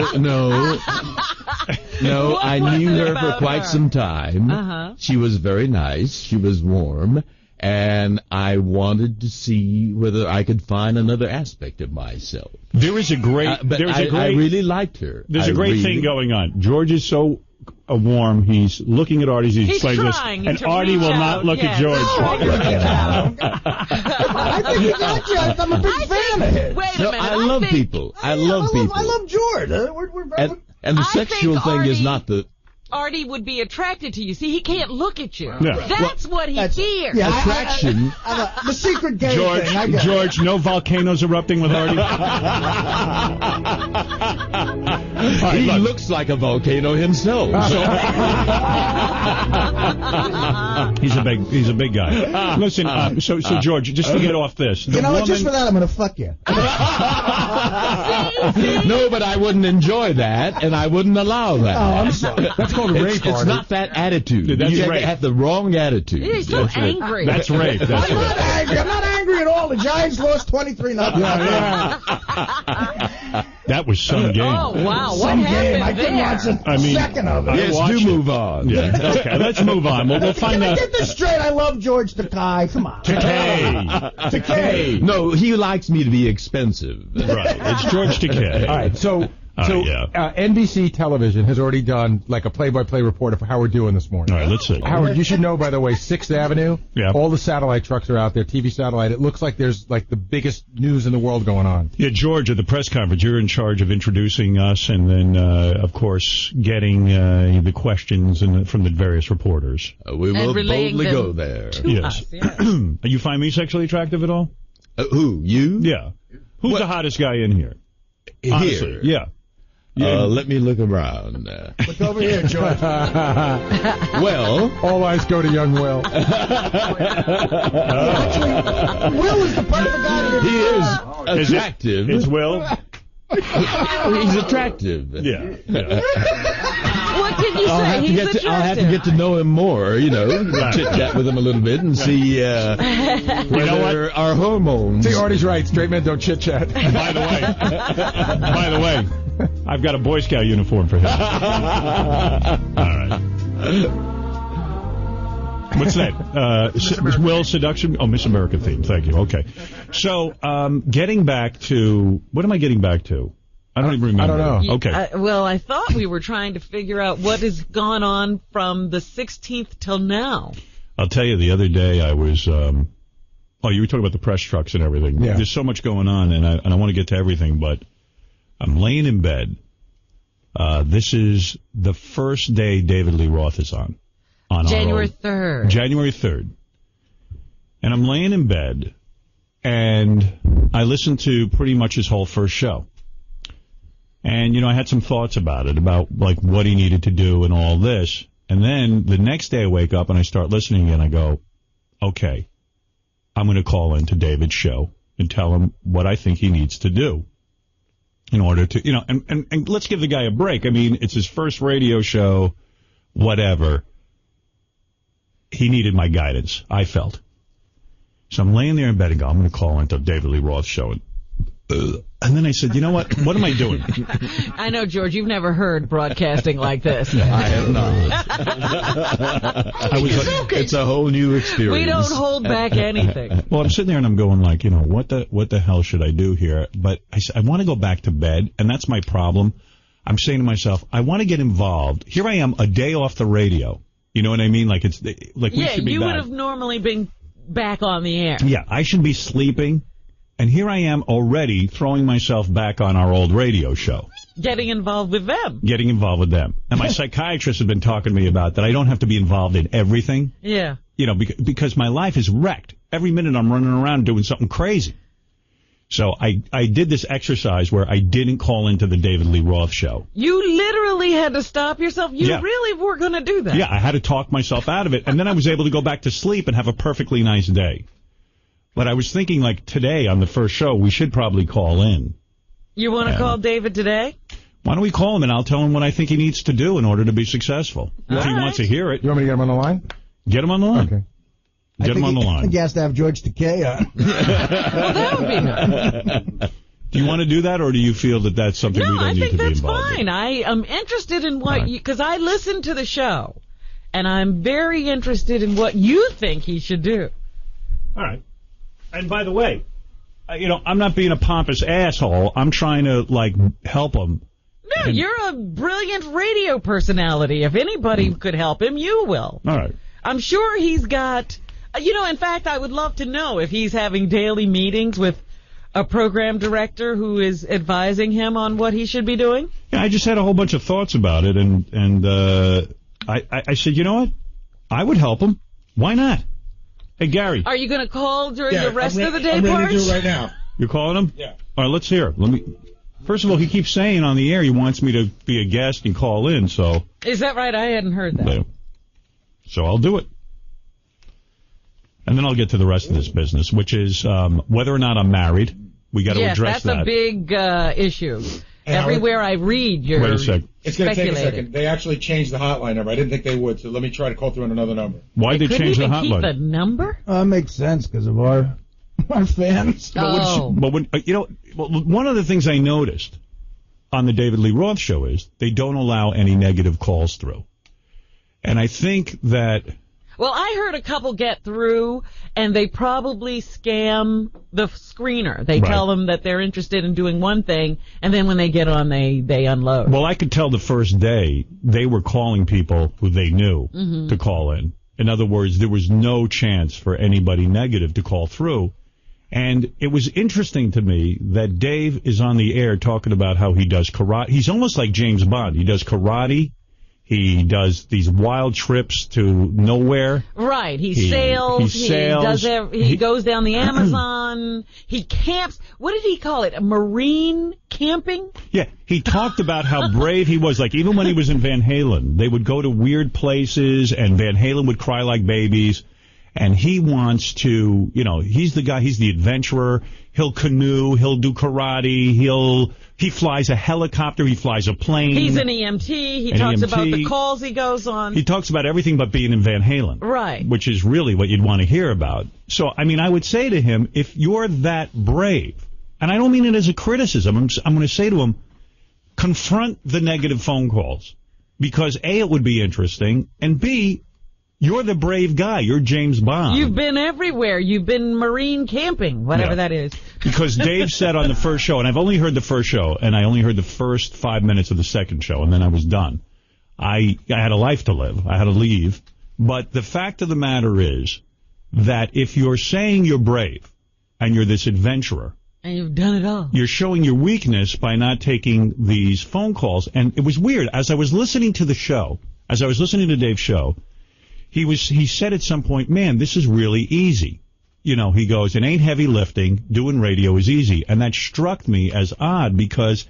What I was knew it her for about quite her? some time. Uh-huh. She was very nice. She was warm. And I wanted to see whether I could find another aspect of myself. there is a great. But I really liked her. There's I a great really- thing going on. George is so warm. He's looking at Artie as he's explaining this, trying and to Artie reach will out, not look yes. at George. I think he's actually, I'm a big fan of his. Wait a No, minute. I love think, people. I love people. I love George. We're very... And the I sexual think thing is Artie- not the Artie would be attracted to you. See, he can't look at you. Yeah. That's what he fears. Yeah, Attraction. The secret gay thing. I get it. George, no volcanoes erupting with Artie? He looks like a volcano himself. He's a big guy. Listen, so George, just to get off this. You know what? Just for that, I'm going to fuck you. No, but I wouldn't enjoy that, and I wouldn't allow that. Oh, I'm sorry. That's called rape, It's not that attitude. That's you rape. have the wrong attitude. He's so angry. That's rape. That's I'm rape. not angry. I'm not angry at all. The Giants lost 23-0. That was some game. Oh, wow. What Some happened game. I didn't there? watch a I mean, second of it. Yes, watched do it. move on. Yeah. Okay, let's move on. We'll find Can I out. get this straight? I love George Takei. Come on. Takei. No, he likes me to be expensive. Right. It's George Takei. All right, so NBC Television has already done like a play-by-play report of how we're doing this morning. All right, let's see. Howard, you should know, by the way, 6th Avenue, Yeah. all the satellite trucks are out there, TV satellite. It looks like there's like the biggest news in the world going on. Yeah, George, at the press conference, you're in charge of introducing us and then, of course, getting the questions from the various reporters. We will relaying boldly them go there. to us, yes. You find me sexually attractive at all? Who? You? Yeah. Who's the hottest guy in here? Honestly, Here? yeah. Let me look around. Look over here, George. Well, All eyes go to young Will. Actually, Will is the perfect guy to he is Is it- attractive. It's Will? He's attractive. Yeah. What did you say? He's attractive. I'll have to get to know him more, chit chat with him a little bit and see whether our hormones. See, Artie's right. Straight men don't chit-chat. By the way, I've got a Boy Scout uniform for him. All right. What's that? Will Seduction? Oh, Miss America theme. Thank you. Okay. So, getting back to... What am I getting back to? I don't even remember. I don't know. Okay. Well, I thought we were trying to figure out what has gone on from the 16th till now. I'll tell you, the other day I was... you were talking about the press trucks and everything. Yeah. There's so much going on, and I want to get to everything, but I'm laying in bed. This is the first day David Lee Roth is on January 3rd. January 3rd. And I'm laying in bed, and I listened to pretty much his whole first show. And, I had some thoughts about it, about, like, what he needed to do and all this. And then the next day I wake up and I start listening and I go, okay, I'm going to call into David's show and tell him what I think he needs to do in order to, and let's give the guy a break. I mean, it's his first radio show, whatever. He needed my guidance, I felt. So I'm laying there in bed and go, I'm going to call into David Lee Roth's show. And then I said, you know what? What am I doing? I know, George, you've never heard broadcasting like this. I have not. It's a whole new experience. We don't hold back anything. Well, I'm sitting there and I'm going like, what the hell should I do here? But I want to go back to bed, and that's my problem. I'm saying to myself, I want to get involved. Here I am, a day off the radio. You know what I mean? Like we should be you back. would have normally been back on the air. Yeah, I should be sleeping. And here I am already throwing myself back on our old radio show. Getting involved with them. Getting involved with them. And my psychiatrist has been talking to me about that. I don't have to be involved in everything. Yeah. Because my life is wrecked. Every minute I'm running around doing something crazy. So I did this exercise where I didn't call into the David Lee Roth show. You literally had to stop yourself. You Yeah. really were going to do that. Yeah, I had to talk myself out of it. And then I was able to go back to sleep and have a perfectly nice day. But I was thinking, like, today on the first show, we should probably call in. You want to call David today? Why don't we call him and I'll tell him what I think he needs to do in order to be successful. If he wants to hear it. You want me to get him on the line? Get him on the line. Okay. Get him on the I line. think he has to have George Takei on. Well, that would be nice. Do you want to do that, or do you feel that that's something we No, don't I need think to be that's involved fine. in? I am interested in what you, because I listened to the show, and I'm very interested in what you think he should do. All right. And by the way, I'm not being a pompous asshole. I'm trying to, help him. No, you're a brilliant radio personality. If anybody could help him, you will. All right. I'm sure he's got, in fact, I would love to know if he's having daily meetings with a program director who is advising him on what he should be doing. Yeah, I just had a whole bunch of thoughts about it, and I said, you know what? I would help him. Why not? Hey, Gary. Are you going to call during the rest of the day I'm ready part? to do it right now. You're calling him? Yeah. All right, let's hear. First of all, he keeps saying on the air he wants me to be a guest and call in, so. Is that right? I hadn't heard that. So I'll do it. And then I'll get to the rest of this business, which is whether or not I'm married. We got to address that. Yes, that's a big issue. Everywhere I read, you're Wait a sec. It's going to take a second. They actually changed the hotline number. I didn't think they would, so let me try to call through on another number. Why did they change the hotline? Keep the number? Makes sense because of our fans. But when, one of the things I noticed on the David Lee Roth show is they don't allow any negative calls through. And I think that... Well, I heard a couple get through, and they probably scam the screener. They tell them that they're interested in doing one thing, and then when they get on, they unload. Well, I could tell the first day they were calling people who they knew to call in. In other words, there was no chance for anybody negative to call through. And it was interesting to me that Dave is on the air talking about how he does karate. He's almost like James Bond. He does karate. He does these wild trips to nowhere. Right. He sails. He goes down the Amazon. He camps. What did he call it? Marine camping? Yeah. He talked about how brave he was. Like, even when he was in Van Halen, they would go to weird places, and Van Halen would cry like babies. And he wants to, he's the guy, he's the adventurer. He'll canoe, he'll do karate, he flies a helicopter, he flies a plane. He's an EMT. He talks about the calls he goes on. He talks about everything but being in Van Halen. Right. Which is really what you'd want to hear about. So, I would say to him, if you're that brave, and I don't mean it as a criticism, I'm going to say to him, confront the negative phone calls. Because A, it would be interesting, and B, you're the brave guy. You're James Bond. You've been everywhere. You've been marine camping, whatever that is. Because Dave said on the first show, and I've only heard the first show, and I only heard the first 5 minutes of the second show, and then I was done. I had a life to live. I had to leave. But the fact of the matter is that if you're saying you're brave and you're this adventurer, and you've done it all, you're showing your weakness by not taking these phone calls. And it was weird. As I was listening to the show, as I was listening to Dave's show, he said at some point, man, this is really easy. He goes, it ain't heavy lifting. Doing radio is easy. And that struck me as odd because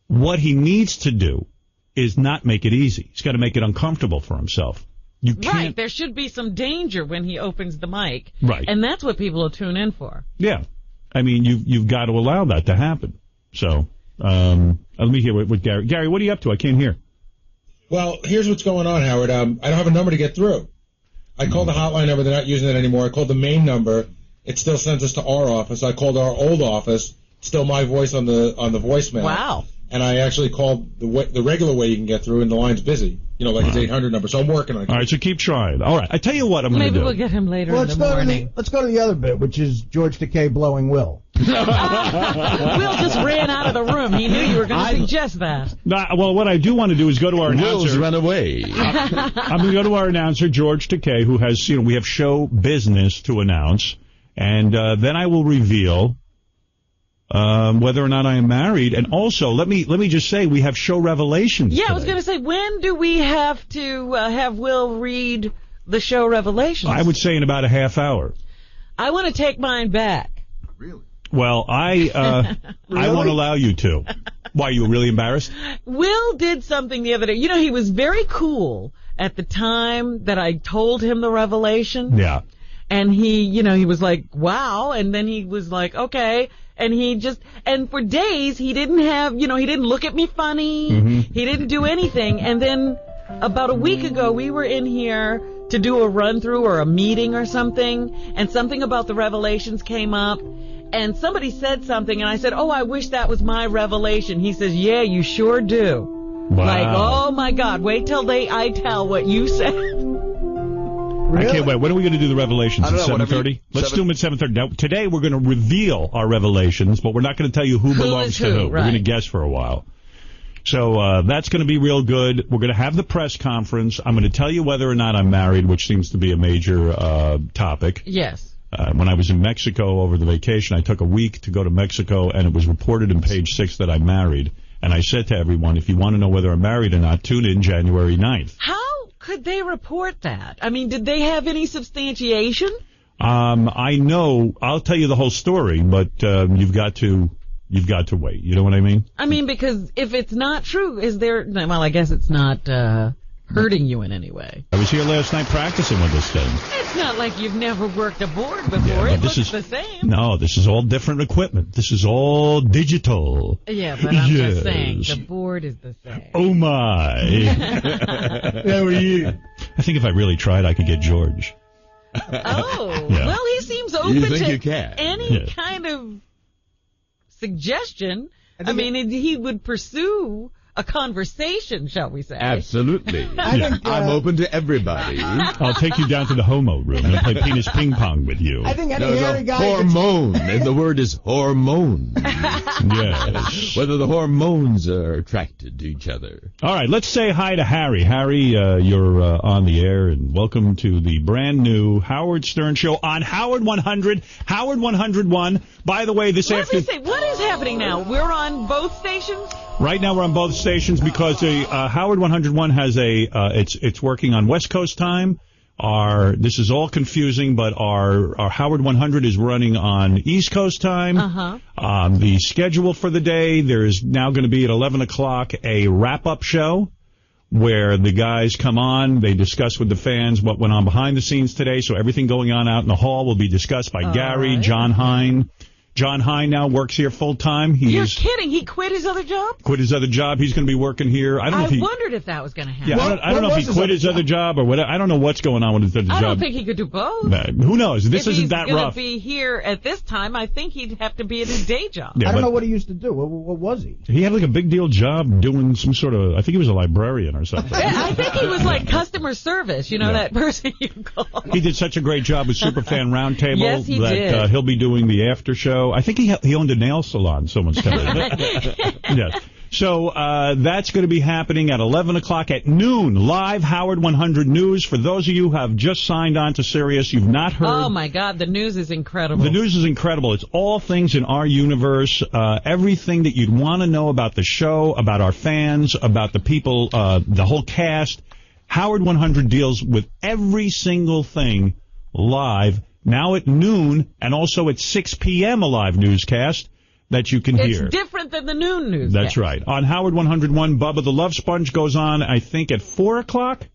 what he needs to do is not make it easy. He's got to make it uncomfortable for himself. You can't. Right. There should be some danger when he opens the mic. Right. And that's what people will tune in for. Yeah. You've got to allow that to happen. So, let me hear what Gary. Gary, what are you up to? I can't hear. Well, here's what's going on, Howard. I don't have a number to get through. I called the hotline number. They're not using it anymore. I called the main number. It still sends us to our office. I called our old office. Still my voice on the voicemail. Wow. And I actually called the regular way you can get through, and the line's busy. It's 800 number. So I'm working on it. All right, so keep trying. All right, I tell you what I'm going to do. Maybe we'll get him later in the morning. Let's go to the other bit, which is George Takei blowing Will. Will just ran out of the room. He knew you were going to suggest that. Well, what I do want to do is go to our announcer. Will's run away. I'm going to go to our announcer, George Takei, who has, we have show business to announce, and then I will reveal whether or not I am married. And also, let me just say, we have show revelations today. I was going to say, when do we have to have Will read the show revelations? I would say in about a half hour. I want to take mine back. Really? Well, I won't allow you to. Why, are you really embarrassed? Will did something the other day. He was very cool at the time that I told him the revelation. Yeah. And he was like, wow. And then he was like, okay. And for days, he didn't have, he didn't look at me funny. Mm-hmm. He didn't do anything. And then about a week ago, we were in here to do a run-through or a meeting or something, and something about the revelations came up, and somebody said something, and I said, I wish that was my revelation. He says, yeah, you sure do. Wow. Like, oh, my God, wait till I tell what you said. Really? I can't wait. When are we going to do the revelations? At 7:30? Let's do them at 7:30. Now, today we're going to reveal our revelations, but we're not going to tell you who belongs to who. Right. We're going to guess for a while. So that's going to be real good. We're going to have the press conference. I'm going to tell you whether or not I'm married, which seems to be a major topic. Yes. When I was in Mexico over the vacation, I took a week to go to Mexico, and it was reported in Page 6 that I'm married. And I said to everyone, if you want to know whether I'm married or not, tune in January 9th. How could they report that? I mean, did they have any substantiation? I know. I'll tell you the whole story, but you've got to wait. You know what I mean? I mean, because if it's not true, is there? Well, I guess it's not hurting you in any way. I was here last night practicing with this thing. It's not like you've never worked a board before. It looks the same. No, this is all different equipment. This is all digital. Yeah, but I'm just saying, the board is the same. Oh, my. How are you? I think if I really tried, I could get George. Oh, yeah. Well, he seems open to any kind of suggestion. I mean, he would pursue a conversation, shall we say. Absolutely. I'm open to everybody. I'll take you down to the homo room and play penis ping pong with you. I think any hairy guy... Hormone. And the word is hormone. Yes. Whether the hormones are attracted to each other. All right, let's say hi to Harry. Harry, you're on the air, and welcome to the brand new Howard Stern Show on Howard 100, Howard 101. By the way, this afternoon... Let me say, what is happening now? We're on both stations? Right now we're on both stations because Howard 101 has it's working on West Coast time. This is all confusing, but our Howard 100 is running on East Coast time. The schedule for the day, there is now going to be at 11 o'clock a wrap-up show where the guys come on, they discuss with the fans what went on behind the scenes today, so everything going on out in the hall will be discussed by Gary, John Hine. John Hine now works here full-time. You're kidding. He quit his other job? Quit his other job. He's going to be working here. I wondered if that was going to happen. Yeah, I don't know if he quit his other job or what. I don't know what's going on with his other job. I don't think he could do both. Who knows? This isn't that rough. If he's going to be here at this time, I think he'd have to be at his day job. Yeah, I don't know what he used to do. What was he? He had like a big deal job doing some sort of, I think he was a librarian or something. I think he was like customer service, that person you call. He did such a great job with Superfan Roundtable yes, he did. He'll be doing the after show. I think he owned a nail salon, someone's telling me. Yes. So that's going to be happening at 11 o'clock at noon. Live Howard 100 News. For those of you who have just signed on to Sirius, you've not heard. Oh, my God. The news is incredible. The news is incredible. It's all things in our universe. Everything that you'd want to know about the show, about our fans, about the people, the whole cast. Howard 100 deals with every single thing live. Now at noon, and also at 6 p.m. a live newscast that you can hear. It's different than the noon newscast. That's right. On Howard 101, Bubba the Love Sponge goes on, I think, at 4 o'clock.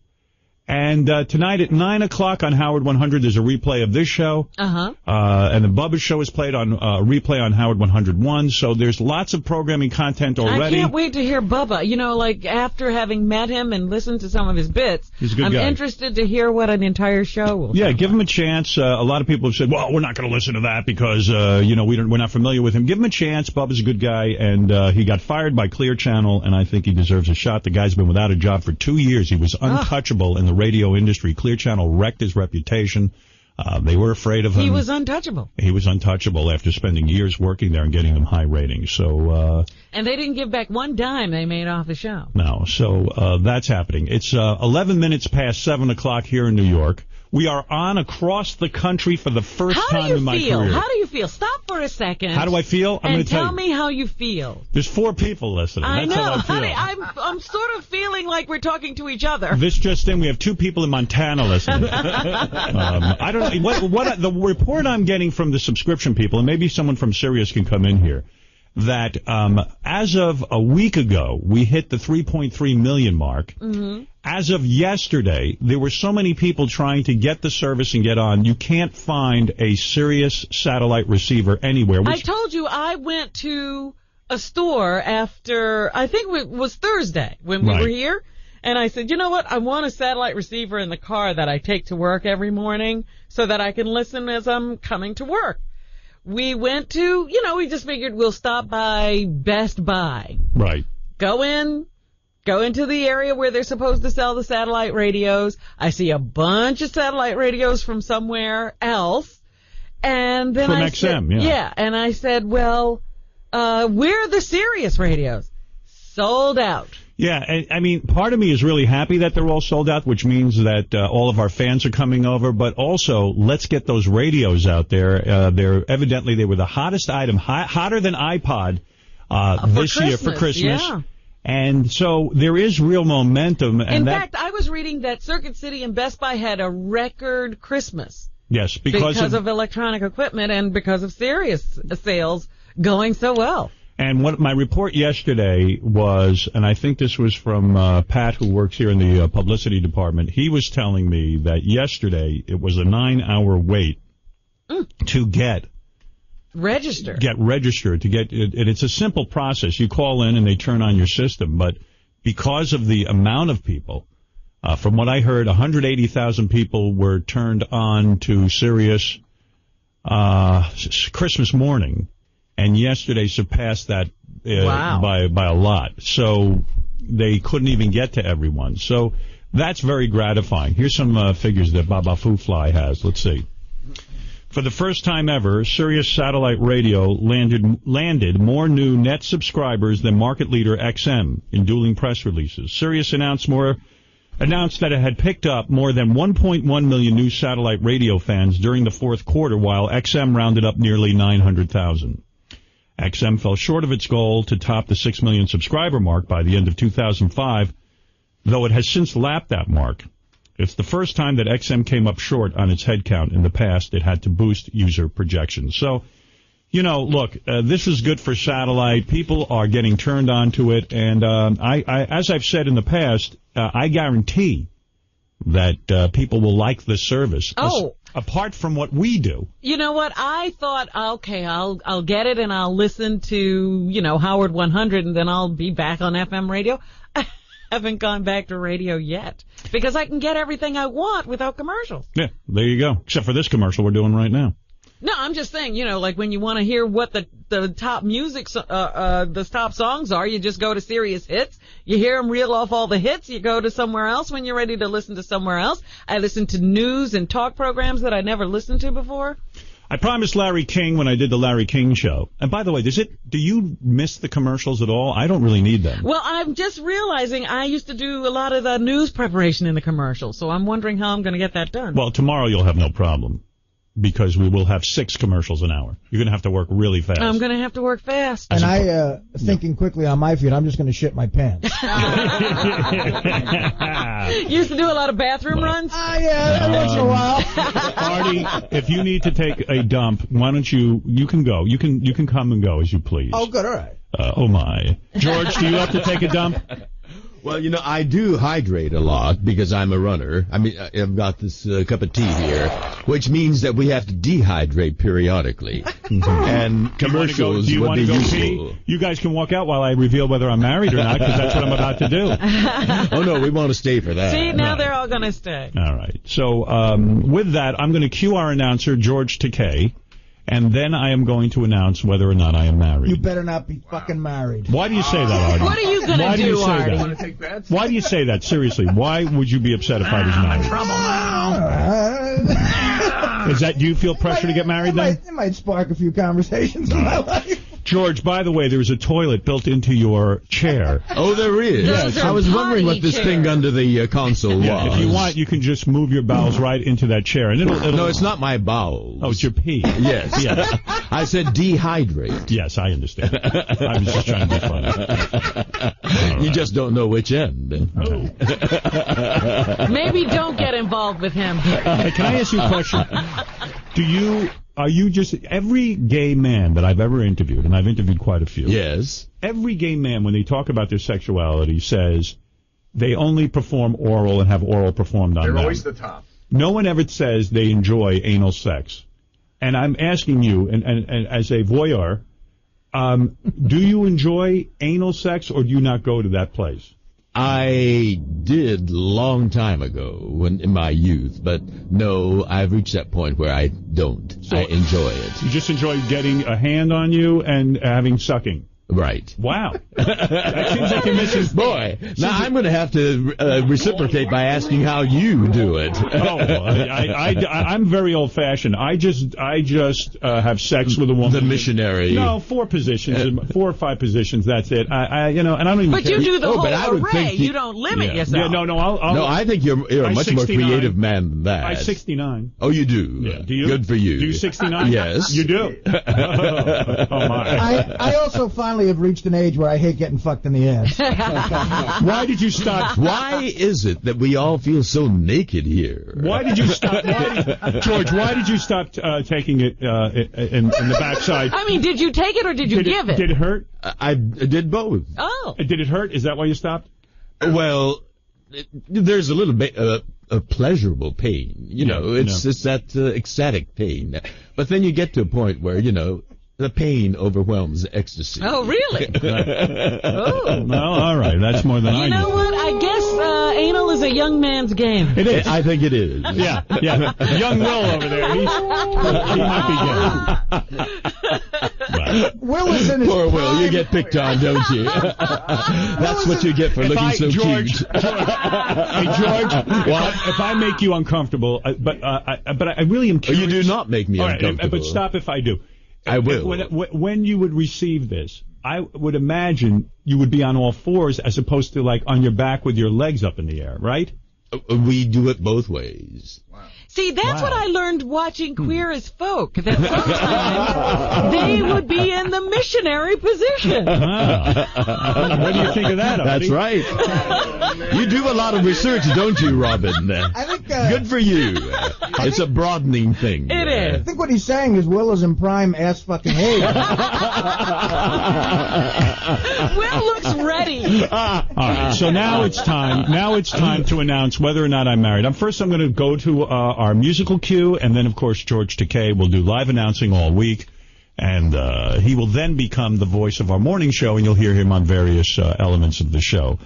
And tonight at 9 o'clock on Howard 100, there's a replay of this show. And the Bubba show is played on replay on Howard 101. So there's lots of programming content already. I can't wait to hear Bubba. After having met him and listened to some of his bits, he's a good guy. I'm interested to hear what an entire show will be. Give him a chance. A lot of people have said, well, we're not going to listen to that because, we're not familiar with him. Give him a chance. Bubba's a good guy, and he got fired by Clear Channel, and I think he deserves a shot. The guy's been without a job for 2 years. He was untouchable in the radio industry. Clear Channel wrecked his reputation. They were afraid of him. He was untouchable. He was untouchable after spending years working there and getting them high ratings. So, and they didn't give back one dime they made off the show. No. So that's happening. It's 11 minutes past 7 o'clock here in New York. We are on across the country for the first time in my career. How do you feel? Stop for a second. How do I feel? I'm going to tell me how you feel. There's 4 people listening. I That's know, how I feel. honey. I'm sort of feeling like we're talking to each other. This just in, we have 2 people in Montana listening. I don't know what the report I'm getting from the subscription people, and maybe someone from Sirius can come in here, that as of a week ago, we hit the 3.3 million mark. Mm-hmm. As of yesterday, there were so many people trying to get the service and get on. You can't find a Sirius satellite receiver anywhere. I told you I went to a store after, I think it was Thursday when we were here. And I said, you know what? I want a satellite receiver in the car that I take to work every morning so that I can listen as I'm coming to work. We went to, we just figured we'll stop by Best Buy. Right. Go into the area where they're supposed to sell the satellite radios. I see a bunch of satellite radios from somewhere else. And then from XM, yeah. And I said, well, where are the Sirius radios? Sold out. Yeah, I mean, part of me is really happy that they're all sold out, which means that all of our fans are coming over. But also, let's get those radios out there. They were the hottest item, hotter than iPod. this year for Christmas. Yeah. And so there is real momentum. And in fact, I was reading that Circuit City and Best Buy had a record Christmas. Yes, because of electronic equipment and because of Sirius sales going so well. And what my report yesterday was, and I think this was from Pat, who works here in the publicity department, he was telling me that yesterday it was a 9-hour wait to get registered, and it's a simple process. You call in and they turn on your system, but because of the amount of people, from what I heard, 180,000 people were turned on to Sirius Christmas morning, and yesterday surpassed that by a lot. So they couldn't even get to everyone. So that's very gratifying. Here's some figures that Baba Foo Fly has. Let's see. For the first time ever, Sirius Satellite Radio landed more new net subscribers than market leader XM in dueling press releases. Sirius announced that it had picked up more than 1.1 million new satellite radio fans during the fourth quarter, while XM rounded up nearly 900,000. XM fell short of its goal to top the 6 million subscriber mark by the end of 2005, though it has since lapped that mark. It's the first time that XM came up short on its headcount. In the past, it had to boost user projections. So, look, this is good for satellite. People are getting turned on to it, and I as I've said in the past, I guarantee that people will like this service. Apart from what we do. You know what? I thought, okay, I'll get it and I'll listen to, Howard 100 and then I'll be back on FM radio. I haven't gone back to radio yet because I can get everything I want without commercials. Yeah, there you go. Except for this commercial we're doing right now. No, I'm just saying, like when you want to hear what the top music, the top songs are, you just go to Sirius Hits. You hear them reel off all the hits. You go to somewhere else when you're ready to listen to somewhere else. I listen to news and talk programs that I never listened to before. I promised Larry King when I did the Larry King show. And by the way, do you miss the commercials at all? I don't really need them. Well, I'm just realizing I used to do a lot of the news preparation in the commercials, so I'm wondering how I'm going to get that done. Well, tomorrow you'll have no problem, because we will have 6 commercials an hour. You're going to have to work really fast. I'm going to have to work fast. And thinking quickly on my feet, I'm just going to shit my pants. You used to do a lot of bathroom runs? Yeah, once in a while. Artie, if you need to take a dump, why don't you can go. You can come and go as you please. Oh, good, all right. Oh, my. George, do you have to take a dump? Well, I do hydrate a lot because I'm a runner. I mean, I've got this cup of tea here, which means that we have to dehydrate periodically. And commercials would be useful. Pee? You guys can walk out while I reveal whether I'm married or not, because that's what I'm about to do. Oh, no, we want to stay for that. See, now they're all going to stay. All right. So with that, I'm going to cue our announcer, George Takei. And then I am going to announce whether or not I am married. You better not be fucking married. Why do you say that, Artie? What are you going to do, Artie? Why do you say that? Seriously, why would you be upset if I was married? Trouble now. Do you feel pressure to get married then? It might spark a few conversations in my life. George, by the way, there's a toilet built into your chair. Oh, there is. Yes. I was wondering what this thing under the console was. If you want, you can just move your bowels right into that chair, and it'll. No, it's not my bowels. Oh, it's your pee. Yes. Yes. I said dehydrate. Yes, I understand. I was just trying to be funny. You just don't know which end. Maybe don't get involved with him. Can I ask you a question? Are you just, every gay man that I've ever interviewed, and I've interviewed quite a few. Yes. Every gay man, when they talk about their sexuality, says they only perform oral and have oral performed on them. They're always the top. No one ever says they enjoy anal sex. And I'm asking you, and as a voyeur, do you enjoy anal sex, or do you not go to that place? I did long time ago in my youth, but no, I've reached that point where I don't. So I enjoy it. You just enjoy getting a hand on you and having sucking. Right. Wow. That seems like you're missing. Boy, now I'm going to have to reciprocate by asking how you do it. I'm very old-fashioned. I just have sex with a woman. The missionary. No, 4 positions, 4 or 5 positions. That's it. And I don't even. But care. you do the whole array. You don't limit yourself. Yeah, no. I think you're a much 69. More creative man than that. I'm 69. Oh, you do. Yeah. Do you? Good for you. Do you 69? Yes. You do. Oh my. I also finally finally have reached an age where I hate getting fucked in the ass. Why did you stop? Why is it that we all feel so naked here? Why did you stop? George, why did you stop taking it in the backside? I mean, did you take it or did you give it? Did it hurt? I did both. Oh. Did it hurt? Is that why you stopped? Well, there's a little bit of pleasurable pain. It's that ecstatic pain. But then you get to a point where, the pain overwhelms ecstasy. Oh, really? Oh. Well, all right. That's more than I You know what? I guess anal is a young man's game. It is. I think it is. Yeah. Young Will over there. He might be gay. Right. Will is in his Poor Will, prime. you get picked on, don't you? That's what you get for looking so George, cute. Hey, George, if I make you uncomfortable, but I really am curious. You do not make me uncomfortable. Right, but stop if I do. I will. When you would receive this, I would imagine you would be on all fours as opposed to like on your back with your legs up in the air, right? We do it both ways. See, that's what I learned watching Queer as Folk, that sometimes they would be in the missionary position. What do you think of that, That's right. You do a lot of research, don't you, Robin? I think, good for you. It's a broadening thing. It is. I think what he's saying is Will is in prime ass fucking age. Will looks ready. All right, so now it's time to announce whether or not I'm married. First, I'm going to go to our musical cue, and then, of course, George Takei will do live announcing all week, and he will then become the voice of our morning show, and you'll hear him on various elements of the show.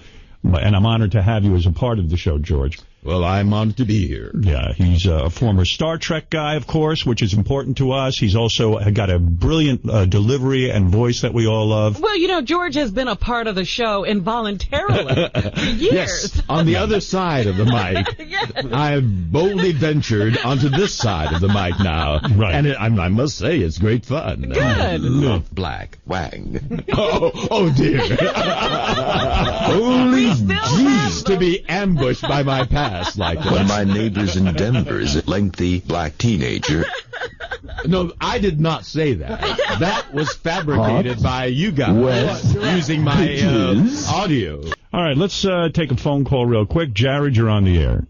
And I'm honored to have you as a part of the show, George. Well, I'm honored to be here. Yeah, he's a former Star Trek guy, of course, which is important to us. He's also got a brilliant delivery and voice that we all love. Well, George has been a part of the show involuntarily for years. Yes, on the other side of the mic. Yes. I've boldly ventured onto this side of the mic now. Right. And I must say, it's great fun. Good. Black Wang. Oh, dear. Holy jeez, to be ambushed by my past like that. One of my neighbors in Denver is a lengthy black teenager. No, I did not say that. That was fabricated by you guys using my audio. All right, let's take a phone call real quick. Jared, you're on the air.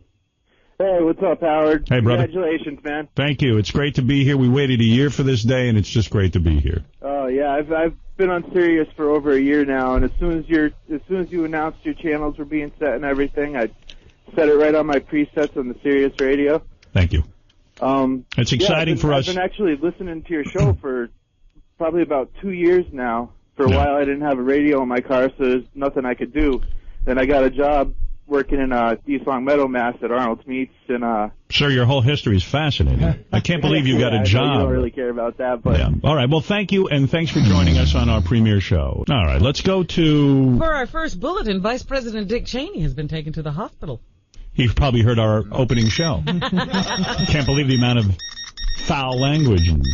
Hey, what's up, Howard? Hey, brother. Congratulations, man. Thank you. It's great to be here. We waited a year for this day, and it's just great to be here. Oh yeah, I've been on Sirius for over a year now, and as soon as you announced your channels were being set and everything, I set it right on my presets on the Sirius radio. Thank you. It's exciting for us. I've been actually listening to your show for probably about 2 years now. For a while, I didn't have a radio in my car, so there's nothing I could do. Then I got a job working in East Long Meadow, Mass. at Arnold's Meats, and Sir, your whole history is fascinating. I can't believe you got a job. I don't really care about that, but All right. Well, thank you, and thanks for joining us on our premiere show. All right, let's go to. For our first bulletin, Vice President Dick Cheney has been taken to the hospital. He probably heard our opening show. Can't believe the amount of foul language and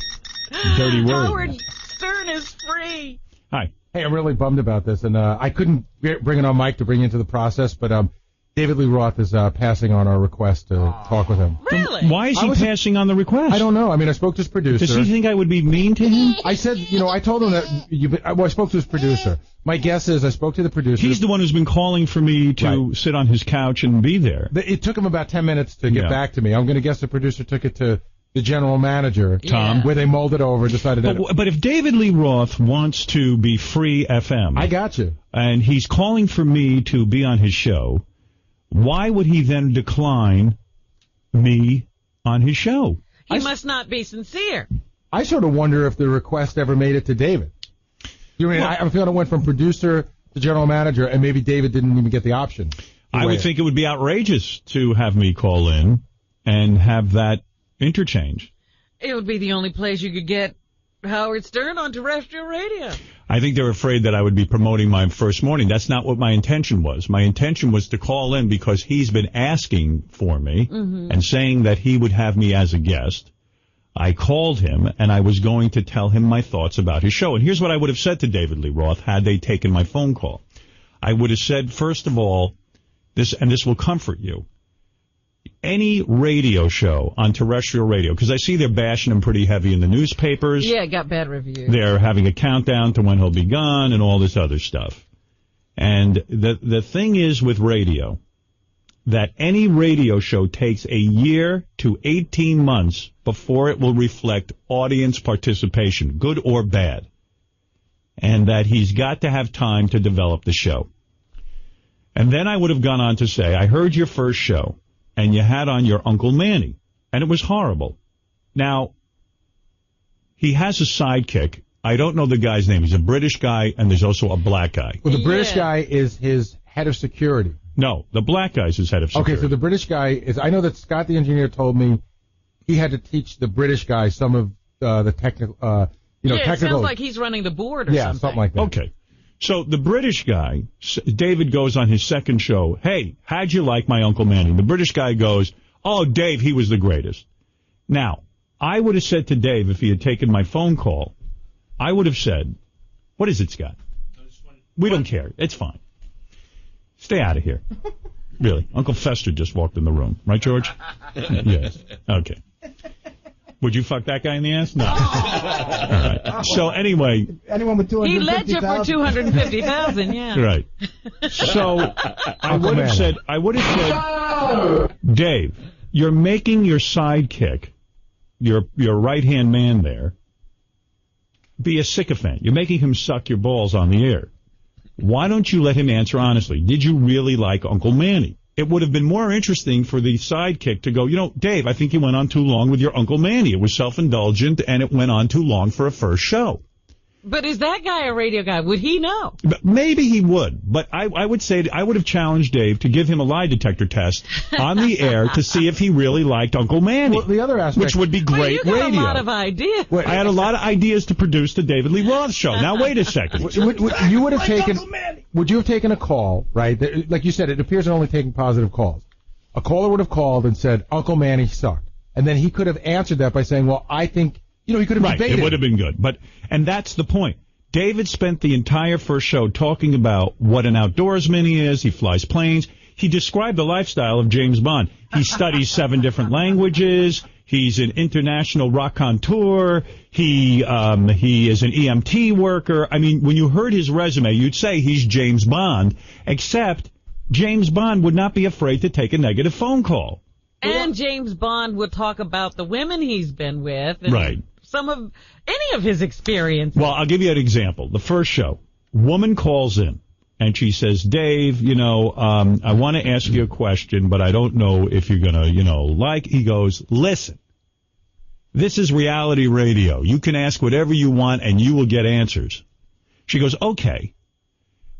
dirty words. Howard Stern is free. Hi. Hey, I'm really bummed about this, and I couldn't bring it on Mike to bring you into the process, but David Lee Roth is passing on our request to talk with him. Really? Why is he passing on the request? I don't know. I mean, I spoke to his producer. Does he think I would be mean to him? I said, I told him that I spoke to his producer. My guess is I spoke to the producer. He's the one who's been calling for me to sit on his couch and be there. It took him about 10 minutes to get back to me. I'm going to guess the producer took it to the general manager, Tom, where they molded over and decided But if David Lee Roth wants to be free FM, I got you. And he's calling for me to be on his show, why would he then decline me on his show? He must not be sincere. I sort of wonder if the request ever made it to David. You mean I feel it went from producer to general manager, and maybe David didn't even get the option. I would think it would be outrageous to have me call in and have that interchange. It would be the only place you could get Howard Stern on terrestrial radio. I think they're afraid that I would be promoting my first morning. That's not what my intention was. My intention was to call in because he's been asking for me and saying that he would have me as a guest. I called him, and I was going to tell him my thoughts about his show. And here's what I would have said to David Lee Roth had they taken my phone call. I would have said, first of all, this will comfort you. any radio show on terrestrial radio, because I see they're bashing him pretty heavy in the newspapers. Yeah, it got bad reviews. They're having a countdown to when he'll be gone and all this other stuff. And the thing is with radio, that any radio show takes a year to 18 months before it will reflect audience participation, good or bad. And that he's got to have time to develop the show. And then I would have gone on to say, I heard your first show, and you had on your Uncle Manny, and it was horrible. Now, he has a sidekick. I don't know the guy's name. He's a British guy, and there's also a black guy. Well, the British guy is his head of security. No, the black guy's his head of security. Okay, so the British guy is, I know that Scott the engineer told me he had to teach the British guy some of the technical, it technical. sounds like he's running the board or yeah, something. something like that. Okay. So the British guy, David goes on his second show, hey, how'd you like my Uncle Manny? The British guy goes, oh, Dave, he was the greatest. Now, I would have said to Dave, if he had taken my phone call, I would have said, what is it, Scott? We don't care. It's fine. Stay out of here. Really. Uncle Fester just walked in the room. Right, George? Yes. Okay. Would you fuck that guy in the ass? No. All right. So anyway. Anyone with 250,000? He led you for 250,000, yeah. Right. So I would have said, Dave, you're making your sidekick, your right-hand man there, be a sycophant. You're making him suck your balls on the air. Why don't you let him answer honestly? Did you really like Uncle Manny? It would have been more interesting for the sidekick to go, Dave, I think you went on too long with your Uncle Manny. It was self-indulgent, and it went on too long for a first show. But is that guy a radio guy? Would he know? Maybe he would, but I would say I would have challenged Dave to give him a lie detector test on the air to see if he really liked Uncle Manny. Well, the other aspect, which would be great you got radio. a lot of ideas. I had a lot of ideas to produce the David Lee Roth show. Now wait a second. You would have taken? Would you have taken a call? Right, like you said, it appears they're only taking positive calls. A caller would have called and said, Uncle Manny sucked, and then he could have answered that by saying, well, I think. He could have debated. It would have been good. And that's the point. David spent the entire first show talking about what an outdoorsman he is. He flies planes. He described the lifestyle of James Bond. He studies 7 different languages. He's an international raconteur. He is an EMT worker. I mean, when you heard his resume, you'd say he's James Bond, except James Bond would not be afraid to take a negative phone call. And James Bond would talk about the women he's been with. And right. Any of his experiences. Well, I'll give you an example. The first show, woman calls in, and she says, Dave, I want to ask you a question, but I don't know if you're going to, He goes, listen, this is reality radio. You can ask whatever you want, and you will get answers. She goes, okay.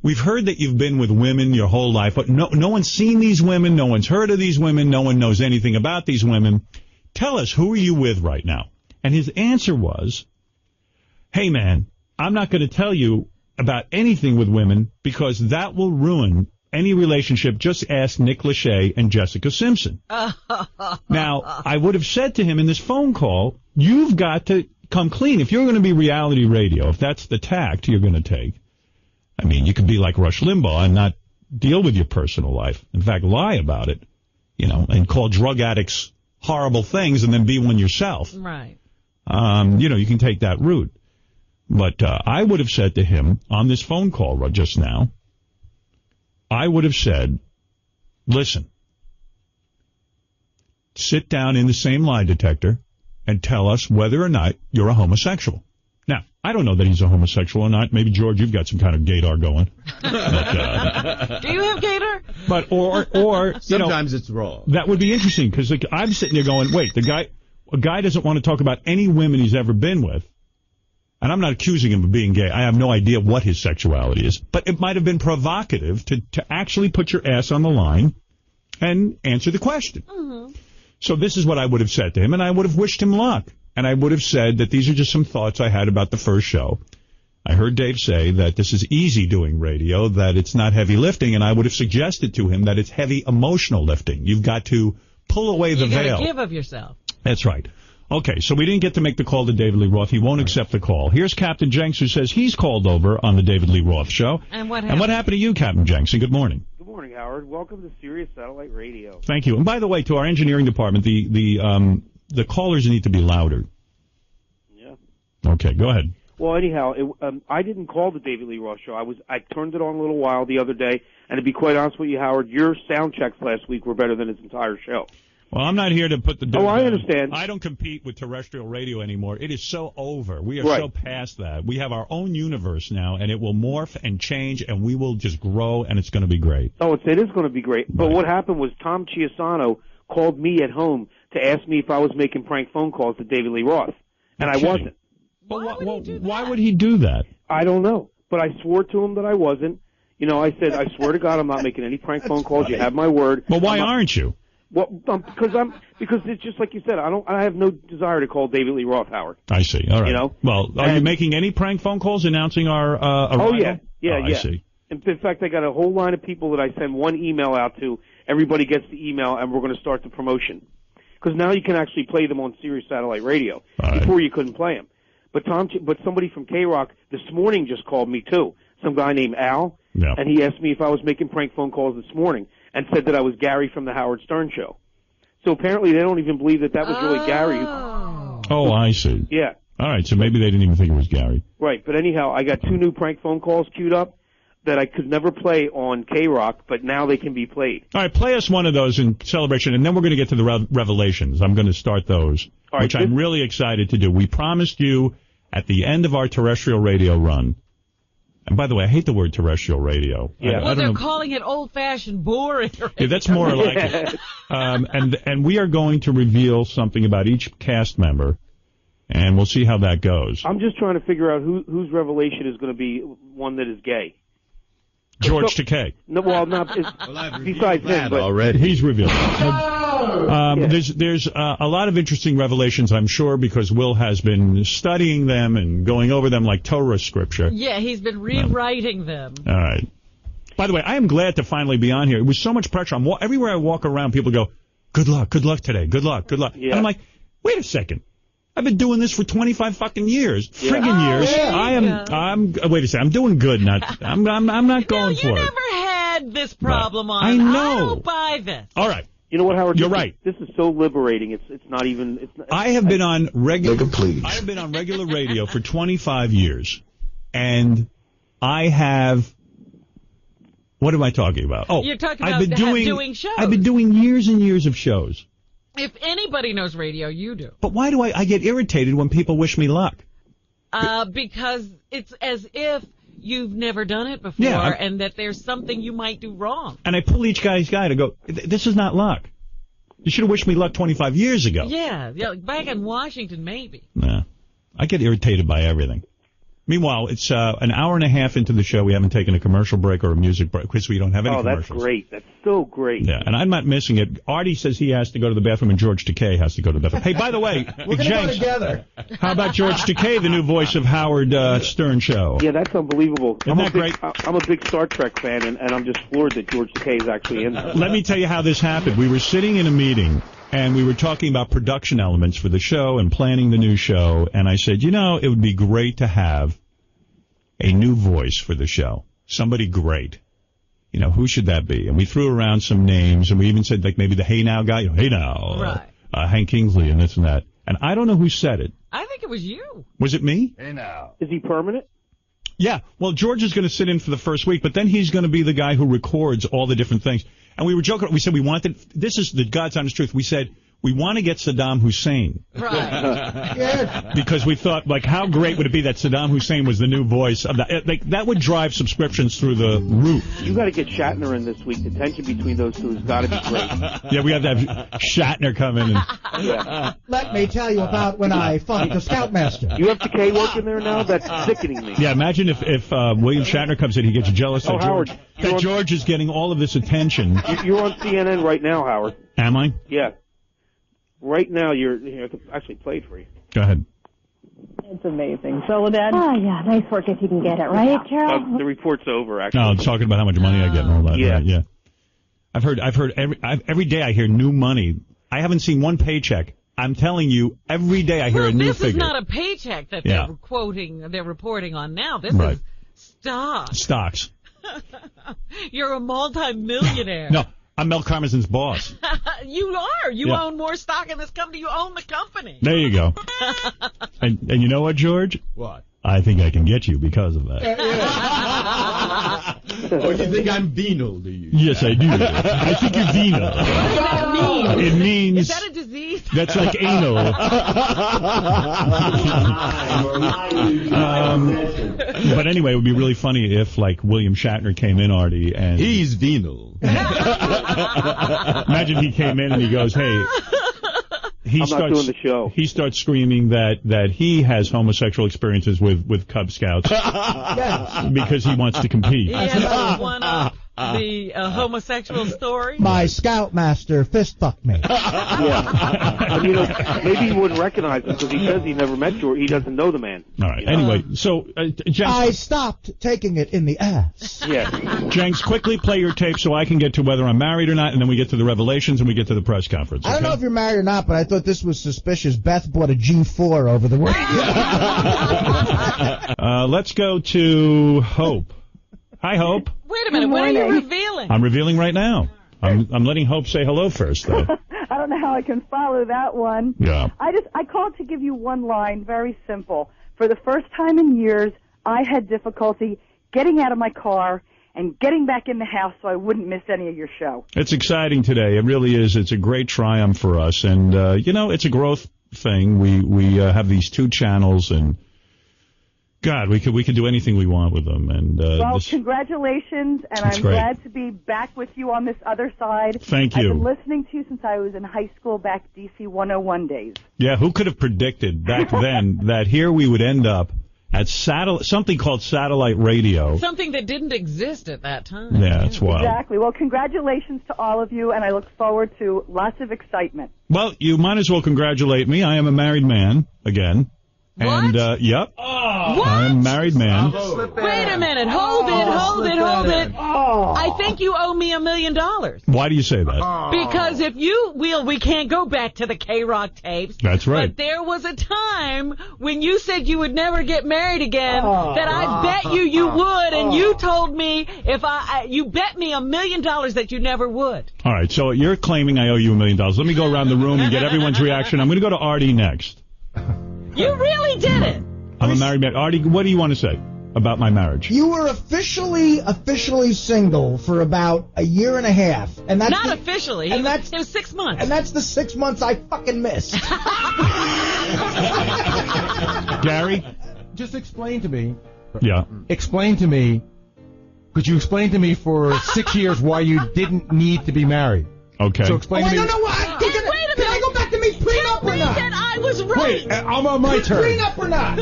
We've heard that you've been with women your whole life, but no one's seen these women, no one's heard of these women, no one knows anything about these women. Tell us, who are you with right now? And his answer was, hey, man, I'm not going to tell you about anything with women because that will ruin any relationship. Just ask Nick Lachey and Jessica Simpson. Now, I would have said to him in this phone call, you've got to come clean. If you're going to be reality radio, if that's the tact you're going to take, I mean, you could be like Rush Limbaugh and not deal with your personal life. In fact, lie about it, and call drug addicts horrible things and then be one yourself. Right. You can take that route. But I would have said to him on this phone call just now, I would have said, listen, sit down in the same lie detector and tell us whether or not you're a homosexual. Now, I don't know that he's a homosexual or not. Maybe, George, you've got some kind of gaydar going. But, do you have gaydar? But, or sometimes it's wrong. That would be interesting because I'm sitting there going, wait, a guy doesn't want to talk about any women he's ever been with. And I'm not accusing him of being gay. I have no idea what his sexuality is. But it might have been provocative to actually put your ass on the line and answer the question. Mm-hmm. So this is what I would have said to him, and I would have wished him luck. And I would have said that these are just some thoughts I had about the first show. I heard Dave say that this is easy doing radio, that it's not heavy lifting, and I would have suggested to him that it's heavy emotional lifting. You've got to pull away the veil. You got to give of yourself. That's right. Okay, so we didn't get to make the call to David Lee Roth. He won't accept the call. Here's Captain Jenks, who says he's called over on the David Lee Roth show. And what happened? And what happened to you, Captain Jenks? And good morning. Good morning, Howard. Welcome to Sirius Satellite Radio. Thank you. And by the way, to our engineering department, the callers need to be louder. Yeah. Okay, go ahead. Well, anyhow, I didn't call the David Lee Roth show. I turned it on a little while the other day, and to be quite honest with you, Howard, your sound checks last week were better than his entire show. Well, I'm not here to put the... I understand. I don't compete with terrestrial radio anymore. It is so over. We are Right. so past that. We have our own universe now, and it will morph and change, and we will just grow, and it's going to be great. Oh, it is going to be great. But what happened was Tom Chiasano called me at home to ask me if I was making prank phone calls to David Lee Roth, and I wasn't. Why would he do that? I don't know, but I swore to him that I wasn't. You know, I said, I swear to God, I'm not making any prank phone calls. You have my word. Well, why aren't you? Well, because it's just like you said. I have no desire to call David Lee Roth, Howard. I see. All right. You know? Well, are you making any prank phone calls announcing our arrival? Oh yeah. I see. In fact, I got a whole line of people that I send one email out to. Everybody gets the email, and we're going to start the promotion. Because now you can actually play them on Sirius Satellite Radio. Before you couldn't play them. But somebody from K-Rock this morning just called me too. Some guy named Al, and he asked me if I was making prank phone calls this morning, and said that I was Gary from the Howard Stern Show. So apparently they don't even believe that was really Gary. Oh, I see. Yeah. All right, so maybe they didn't even think it was Gary. Right, but anyhow, I got 2 new prank phone calls queued up that I could never play on K-Rock, but now they can be played. All right, play us one of those in celebration, and then we're going to get to the revelations. I'm going to start those, which I'm really excited to do. We promised you at the end of our terrestrial radio run. And by the way, I hate the word terrestrial radio. Yeah. Well, they're calling it old-fashioned boring radio. Yeah, that's more like it. And we are going to reveal something about each cast member, and we'll see how that goes. I'm just trying to figure out whose revelation is going to be one that is gay. George Takei. No, well, not besides him, but already he's revealed. There's a lot of interesting revelations, I'm sure, because Will has been studying them and going over them like Torah scripture. Yeah, he's been rewriting them. All right. By the way, I am glad to finally be on here. It was so much pressure. Everywhere I walk around, people go, good luck today, good luck. Yeah. And I'm like, wait a second. I've been doing this for 25 fucking years. Friggin' years. Yeah. Wait a second. I'm doing good. I'm not going for it. You never had this problem on. I know. I don't buy this. All right. You know what, Howard? You're right. This is so liberating. It's not even. I have been on regular. I have been on regular radio for 25 years, and I have. What am I talking about? Oh, you're talking about doing shows. I've been doing years and years of shows. If anybody knows radio, you do. But why do I get irritated when people wish me luck? Because it's as if you've never done it before, and that there's something you might do wrong. And I pull each guy's guy to go, this is not luck. You should have wished me luck 25 years ago. Yeah, back in Washington, maybe. Nah, I get irritated by everything. Meanwhile, it's an hour and a half into the show. We haven't taken a commercial break or a music break because we don't have any commercials. Oh, that's great. That's so great. Yeah, and I'm not missing it. Artie says he has to go to the bathroom, and George Takei has to go to the bathroom. Hey, by the way, we're going to go together. How about George Takei, the new voice of Howard Stern Show? Yeah, that's unbelievable. Isn't that great? I'm a big Star Trek fan, and I'm just floored that George Takei is actually in there. Let me tell you how this happened. We were sitting in a meeting, and we were talking about production elements for the show and planning the new show, and I said, it would be great to have a new voice for the show. Somebody great. Who should that be? And we threw around some names, and we even said, like, maybe the Hey Now guy. Hey Now. Right. Hank Kingsley and this and that. And I don't know who said it. I think it was you. Was it me? Hey Now. Is he permanent? Yeah. Well, George is going to sit in for the first week, but then he's going to be the guy who records all the different things. And we were joking. We said we wanted, this is the God's honest truth. We said, we want to get Saddam Hussein. Right. Because we thought, how great would it be that Saddam Hussein was the new voice of that? That would drive subscriptions through the roof. You got to get Shatner in this week. The tension between those two has got to be great. Yeah, we have to have Shatner come in. Let me tell you about when I funked the Scoutmaster. You have Takei working there now? That's sickening me. Yeah, imagine if William Shatner comes in, he gets jealous that, Howard, George is getting all of this attention. You're on CNN right now, Howard. Am I? Yeah. Right now, you're actually played for you. Go ahead. It's amazing. Soledad? Oh, yeah. Nice work if you can get it, right, Carol? The report's over, actually. No, I'm talking about how much money I get and all that. Yeah. Right, yeah. I've heard every day I hear new money. I haven't seen one paycheck. I'm telling you, every day I hear a new figure. This is not a paycheck that they're reporting on now. This is stocks. Stocks. You're a multi-millionaire. No, I'm Mel Karmazin's boss. You are. You Yeah. own more stock in this company. You own the company. There you go. And you know what, George? What? I think I can get you because of that. Oh, you think I'm venal, do you? Yes, I do. I think you're venal. What does that mean? It means... Is that a disease? That's like anal. But anyway, it would be really funny if, like, William Shatner came in, Artie, and... He's venal. Imagine he came in and he goes, hey... I'm not doing the show. He starts screaming that he has homosexual experiences with Cub Scouts because he wants to compete. He has to one up the homosexual story. My scoutmaster fist fucked me. Yeah. And, maybe he wouldn't recognize him because he says he never met George. He doesn't know the man. All right. Anyway, so Jenks, I stopped taking it in the ass. Yeah. Jenks, quickly play your tape so I can get to whether I'm married or not, and then we get to the revelations and we get to the press conference. I don't know if you're married or not, but I thought this was suspicious. Beth bought a G4 over the radio. Let's go to Hope. Hi, Hope. Wait a minute. What are you revealing? I'm revealing right now. I'm letting Hope say hello first, though. I don't know how I can follow that one. Yeah. I called to give you one line, very simple. For the first time in years, I had difficulty getting out of my car and getting back in the house so I wouldn't miss any of your show. It's exciting today. It really is. It's a great triumph for us. And, it's a growth thing. We have these two channels, and God, we could do anything we want with them. And congratulations, and I'm glad to be back with you on this other side. Thank you. I've been listening to you since I was in high school back DC 101 days. Yeah, who could have predicted back then that here we would end up at something called satellite radio. Something that didn't exist at that time. Yeah, it's wild. Exactly. Well, congratulations to all of you, and I look forward to lots of excitement. Well, you might as well congratulate me. I am a married man again. What? And, yep. What? I'm a married man. Wait a minute. Hold it. I think you owe me $1 million. Why do you say that? Because if we can't go back to the K-Rock tapes. That's right. But there was a time when you said you would never get married again that I bet you would, and you told me you bet me $1 million that you never would. All right, so you're claiming I owe you $1 million. Let me go around the room and get everyone's reaction. I'm going to go to Artie next. You really did it. I'm a married man. Artie, what do you want to say about my marriage? You were officially single for about a year and a half, and that's not officially. It was 6 months, and that's the 6 months I fucking missed. Gary, just explain to me. Yeah. Explain to me. Could you explain to me for 6 years why you didn't need to be married? Okay. So explain to me. No. Can I go back to me prenup or not? That I was right. Wait, I'm on my turn. Prenup or not?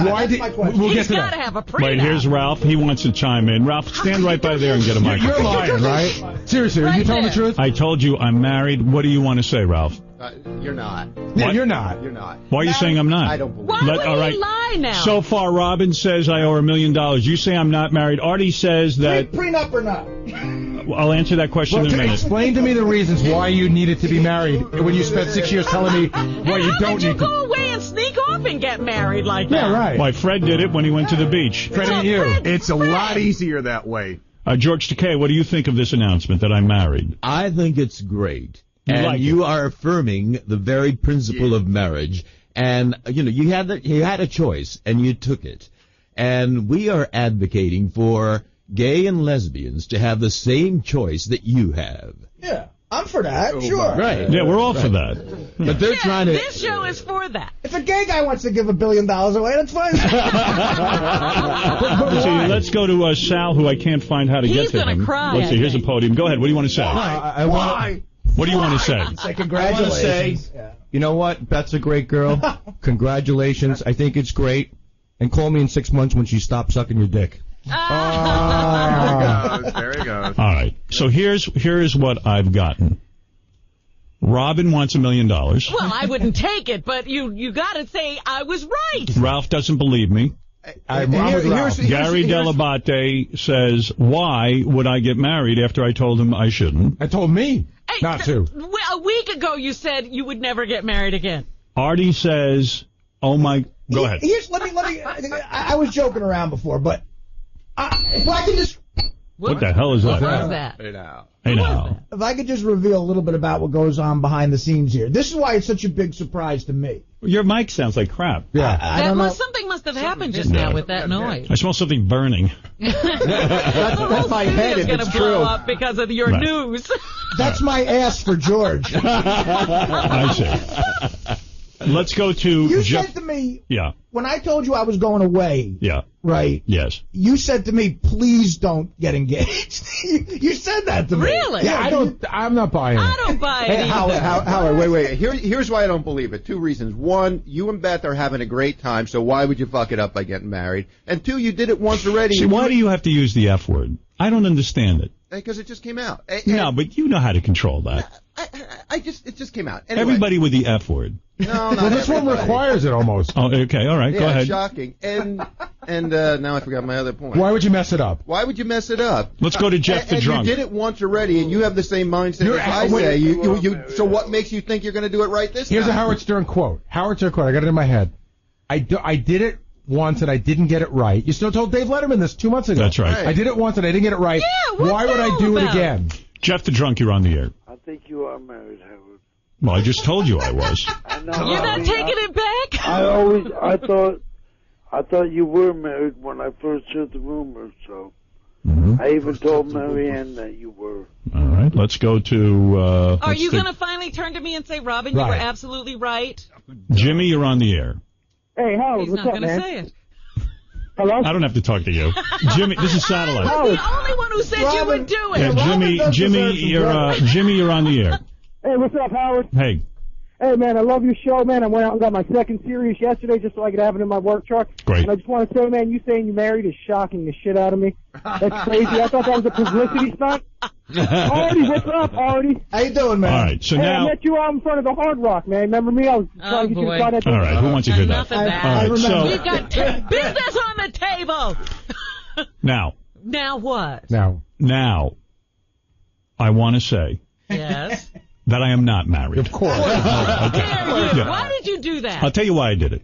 Why That's my question. We'll He's get to got to that. have a prenup. Wait, here's Ralph. He wants to chime in. Ralph, stand right by there and get a microphone. You're lying, right? Seriously, are you telling the truth? I told you I'm married. What do you want to say, Ralph? You're not. Yeah, you're not. You're not. Why are you saying I'm not? I don't believe Why would he lie now? So far, Robin says I owe her $1 million. You say I'm not married. Artie says that... Prenup or not? I'll answer that question in a minute. Explain to me the reasons why you needed to be married when you spent 6 years telling me why you don't need to. Go away and sneak off and get married like that. Yeah, right. Why, Fred did it when he went to the beach. Fred and you. It's a lot easier that way. George Takei, what do you think of this announcement that I'm married? I think it's great. You are affirming the very principle of marriage. And, you had a choice, and you took it. And we are advocating for gay and lesbians to have the same choice that you have. Yeah, I'm for that, sure. Right. Yeah, we're all for that. But they're trying to... This show is for that. If a gay guy wants to give $1 billion away, that's fine. See, let's go to Sal, who I can't find how to get to him. He's going to cry. Let's see, here's a podium. Go ahead. What do you want to say? Why? What do you want to say? Say congratulations. I want to say, you know what? Beth's a great girl. Congratulations. I think it's great. And call me in 6 months when she stops sucking your dick. There he goes. All right. So here's what I've gotten. Robin wants $1 million. Well, I wouldn't take it, but you got to say I was right. Ralph doesn't believe me. I'm with Ralph. Gary Delabate says, why would I get married after I told him I shouldn't? I told me not to. A week ago you said you would never get married again. Artie says, oh my... Go ahead. Let me. I was joking around before, but if I can just What the hell is that? What was that? Hey now. Hey now. If I could just reveal a little bit about what goes on behind the scenes here. This is why it's such a big surprise to me. Your mic sounds like crap. Yeah. I don't know. Something must have happened just now with that noise. I smell something burning. That's my head if It's it's going to blow true. up because of your Right. news. That's my ass for George. I see. Let's go to You Jeff. said to me, Yeah. when I told you I was going away, Yeah. right? Yes. You said to me, please don't get engaged. You said that to me. Really? Yeah, I'm not buying it. I don't buy it. Hey, Howard, wait. Here's why I don't believe it. Two reasons. One, you and Beth are having a great time, so why would you fuck it up by getting married? And two, you did it once already. See, why do you have to use the F word? I don't understand it. Because it just came out. No, but you know how to control that. It just came out. Anyway. Everybody with the F word. No, Well, this one requires it almost. Oh, okay, all right, Yeah, go ahead. shocking. And now I forgot my other point. Why would you mess it up? Why would you mess it up? Let's go to Jeff the and drunk. you did it once already, and you have the same mindset as I say. So what makes you think you're going to do it right this Here's time? a Howard Stern quote. Howard Stern quote. I got it in my head. I did it once and I didn't get it right. You still told Dave Letterman this 2 months ago. That's right. I did it once and I didn't get it right. Yeah, what's Why would that I do all it about? again? Jeff the drunk, you're on the air. I think you are married, Howard. Well, I just told you I was. I know. You're not taking it back? I thought you were married when I first heard the rumors, so I even told Marianne that you were. All right, let's go to... Are you going to finally turn to me and say, Robin, you were absolutely right? Jimmy, you're on the air. Hey, Howard, He's what's not up, going to man? say it. Hello? I don't have to talk to you. Jimmy, this is Satellite. You're the only one who said you would do it. Yeah, Jimmy, you're on the air. Hey, what's up, Howard? Hey. Hey, man, I love your show, man. I went out and got my second series yesterday just so I could have it in my work truck. Great. And I just want to say, man, you saying you married is shocking the shit out of me. That's crazy. I thought that was a publicity stunt. Artie, what's up, Artie? How you doing, man? All right, so hey, now... I met you out in front of the Hard Rock, man. Remember me? I was trying to get you to try that. All right, who wants to hear that? Enough of that. All right, so... We've got business on the table. Now, what? Now, I want to say Yes. that I am not married. Of course. How dare you? Yeah. Why did you do that? I'll tell you why I did it.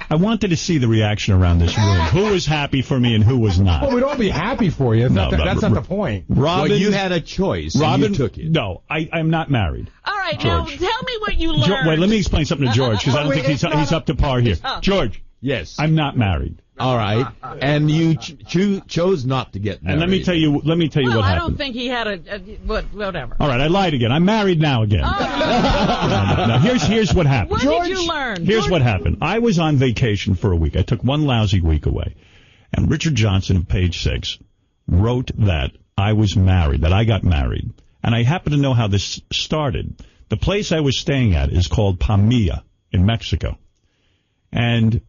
I wanted to see the reaction around this room. Who was happy for me and who was not. Well, we'd all be happy for you. That's not the point. Robin, Well, you had a choice. Robin and you took it. No, I'm not married. All right, George. now tell me what you learned. Wait, let me explain something to George because I don't think he's up to par here. Oh. George. Yes. I'm not married. All right. And you chose not to get married. And let me tell you Well, what I happened. don't think he had whatever. All right, I lied again. I'm married now again. Now, here's what happened. What did you learn? Here's what happened. I was on vacation for a week. I took one lousy week away. And Richard Johnson of Page 6 wrote that I was married, that I got married. And I happen to know how this started. The place I was staying at is called Pamilla in Mexico. And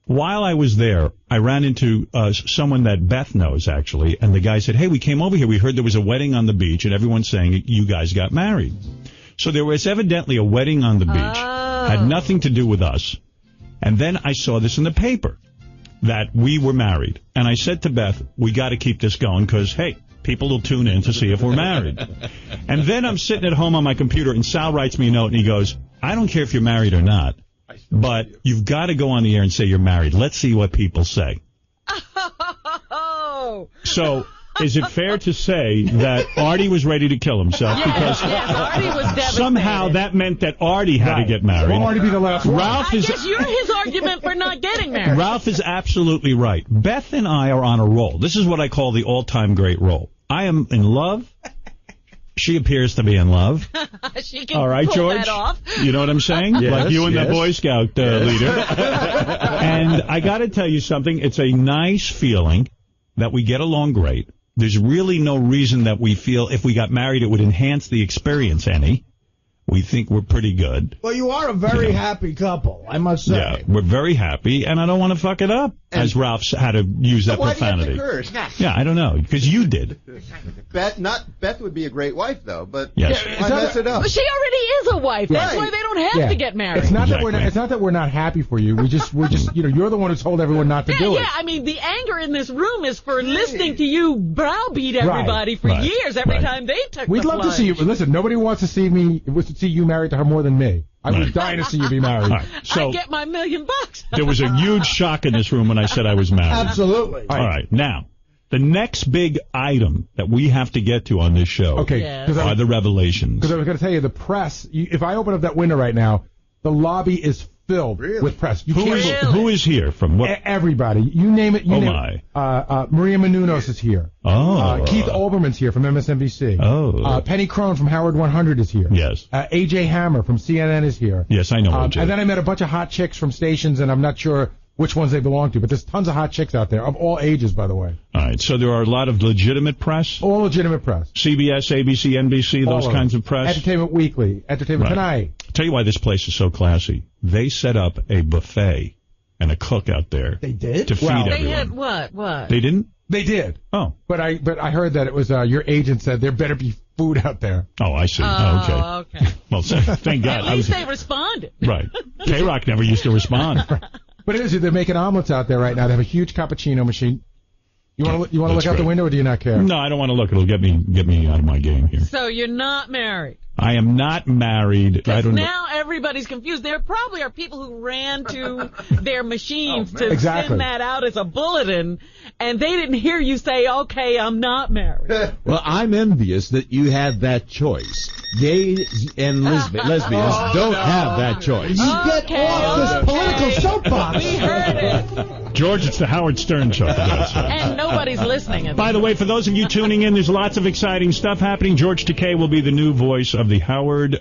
while I was there, I ran into someone that Beth knows, actually, and the guy said, hey, we came over here. We heard there was a wedding on the beach, and everyone's saying you guys got married. So there was evidently a wedding on the beach. Had nothing to do with us. And then I saw this in the paper, that we were married. And I said to Beth, we got to keep this going because, hey, people will tune in to see if we're married. And then I'm sitting at home on my computer, and Sal writes me a note, and he goes, I don't care if you're married or not, but you've got to go on the air and say you're married. Let's see what people say. Oh. So, is it fair to say that Artie was ready to kill himself? Yes, Artie was devastated. Somehow that meant that Artie had to get married. Will Artie be the last one? I guess you're his argument for not getting married. Ralph is absolutely right. Beth and I are on a roll. This is what I call the all-time great roll. I am in love. She appears to be in love. She can All right, pull George? that off. You know what I'm saying? Yes, like you and yes. the Boy Scout leader. And I got to tell you something. It's a nice feeling that we get along great. There's really no reason that we feel if we got married it would enhance the experience any. We think we're pretty good. Well, you are a very happy couple, I must say. Yeah, we're very happy, and I don't want to fuck it up, as Ralph's had to use that Why do you have to profanity. curse? Yeah, I don't know, because you did. Beth would be a great wife though, but Yes. why mess it up? But she already is a wife. That's Right. why they don't have to get married. It's not Exactly. that we're not happy for you. We're just you're the one who told everyone not to do it. Yeah, I mean, the anger in this room is for listening to you browbeat everybody for Right. years every Right. time they took We'd the love to see you. Listen, nobody wants to see you married to her more than me. I was Right. dying to see you be married. All right, so I get my $1 million. there was a huge shock in this room when I said I was married. Absolutely. All right, now, The next big item that we have to get to on this show are the revelations. Because I was going to tell you, the press, if I open up that window right now, the lobby is filled with press. Who is here from what? Everybody. You name it. Maria Menounos is here. Keith Olbermann's here from MSNBC. Penny Crone from Howard 100 is here. Yes. AJ Hammer from CNN is here. Yes, I know AJ. And then I met a bunch of hot chicks from stations, and I'm not sure which ones they belong to, but there's tons of hot chicks out there, of all ages, by the way. All right, so there are a lot of legitimate press? All legitimate press. CBS, ABC, NBC, those kinds of press? Entertainment Weekly, Entertainment Tonight. I'll tell you why this place is so classy. They set up a buffet and a cook out there. They did? To feed everyone. They had what? They didn't? They did. Oh. But I heard that it was your agent said there better be food out there. Oh, I see. Okay. Well, thank God. At least they responded. Right. K-Rock never used to respond. But it is, they're making omelets out there right now. They have a huge cappuccino machine. You want to look out the window, or do you not care? No, I don't want to look. It'll get me out of my game here. So you're not married? I am not married. I don't know. Now everybody's confused. There probably are people who ran to their machines to send that out as a bulletin, and they didn't hear you say, okay, I'm not married. Well, I'm envious that you had that choice. Gays and lesbians don't have that choice. You get off this political soapbox. We heard it. George, it's the Howard Stern Show. And nobody's listening. By the way, for those of you tuning in, there's lots of exciting stuff happening. George Takei will be the new voice of the Howard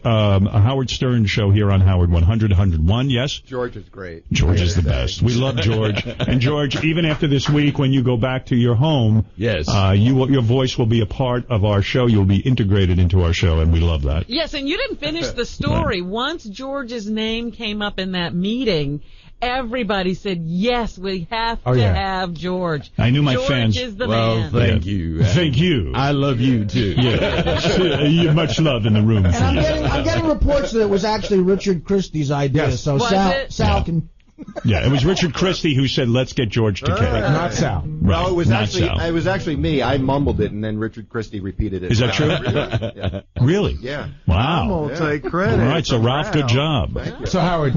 Stern Show here on Howard 100, 101. Yes? George is great. George is the best. We love George. And George, even after this week, when you go back to your home, your voice will be a part of our show. You'll be integrated into our show, and we love that. Yes, and you didn't finish the story. Right. Once George's name came up in that meeting, everybody said, yes, we have to have George. I knew my George fans. Is the man. Thank you. Thank you. I love you, too. Yeah. Much love in the room. And I'm getting reports that it was actually Richard Christie's idea. Yes. So Sal can... Yeah, it was Richard Christie who said, let's get George Takei. Not Sal. Right. No, it was actually me. I mumbled it, and then Richard Christie repeated it. Is that true? Yeah. Really? Yeah. Wow. I'm going to take credit. All right, so Ralph, good job. So, Howard,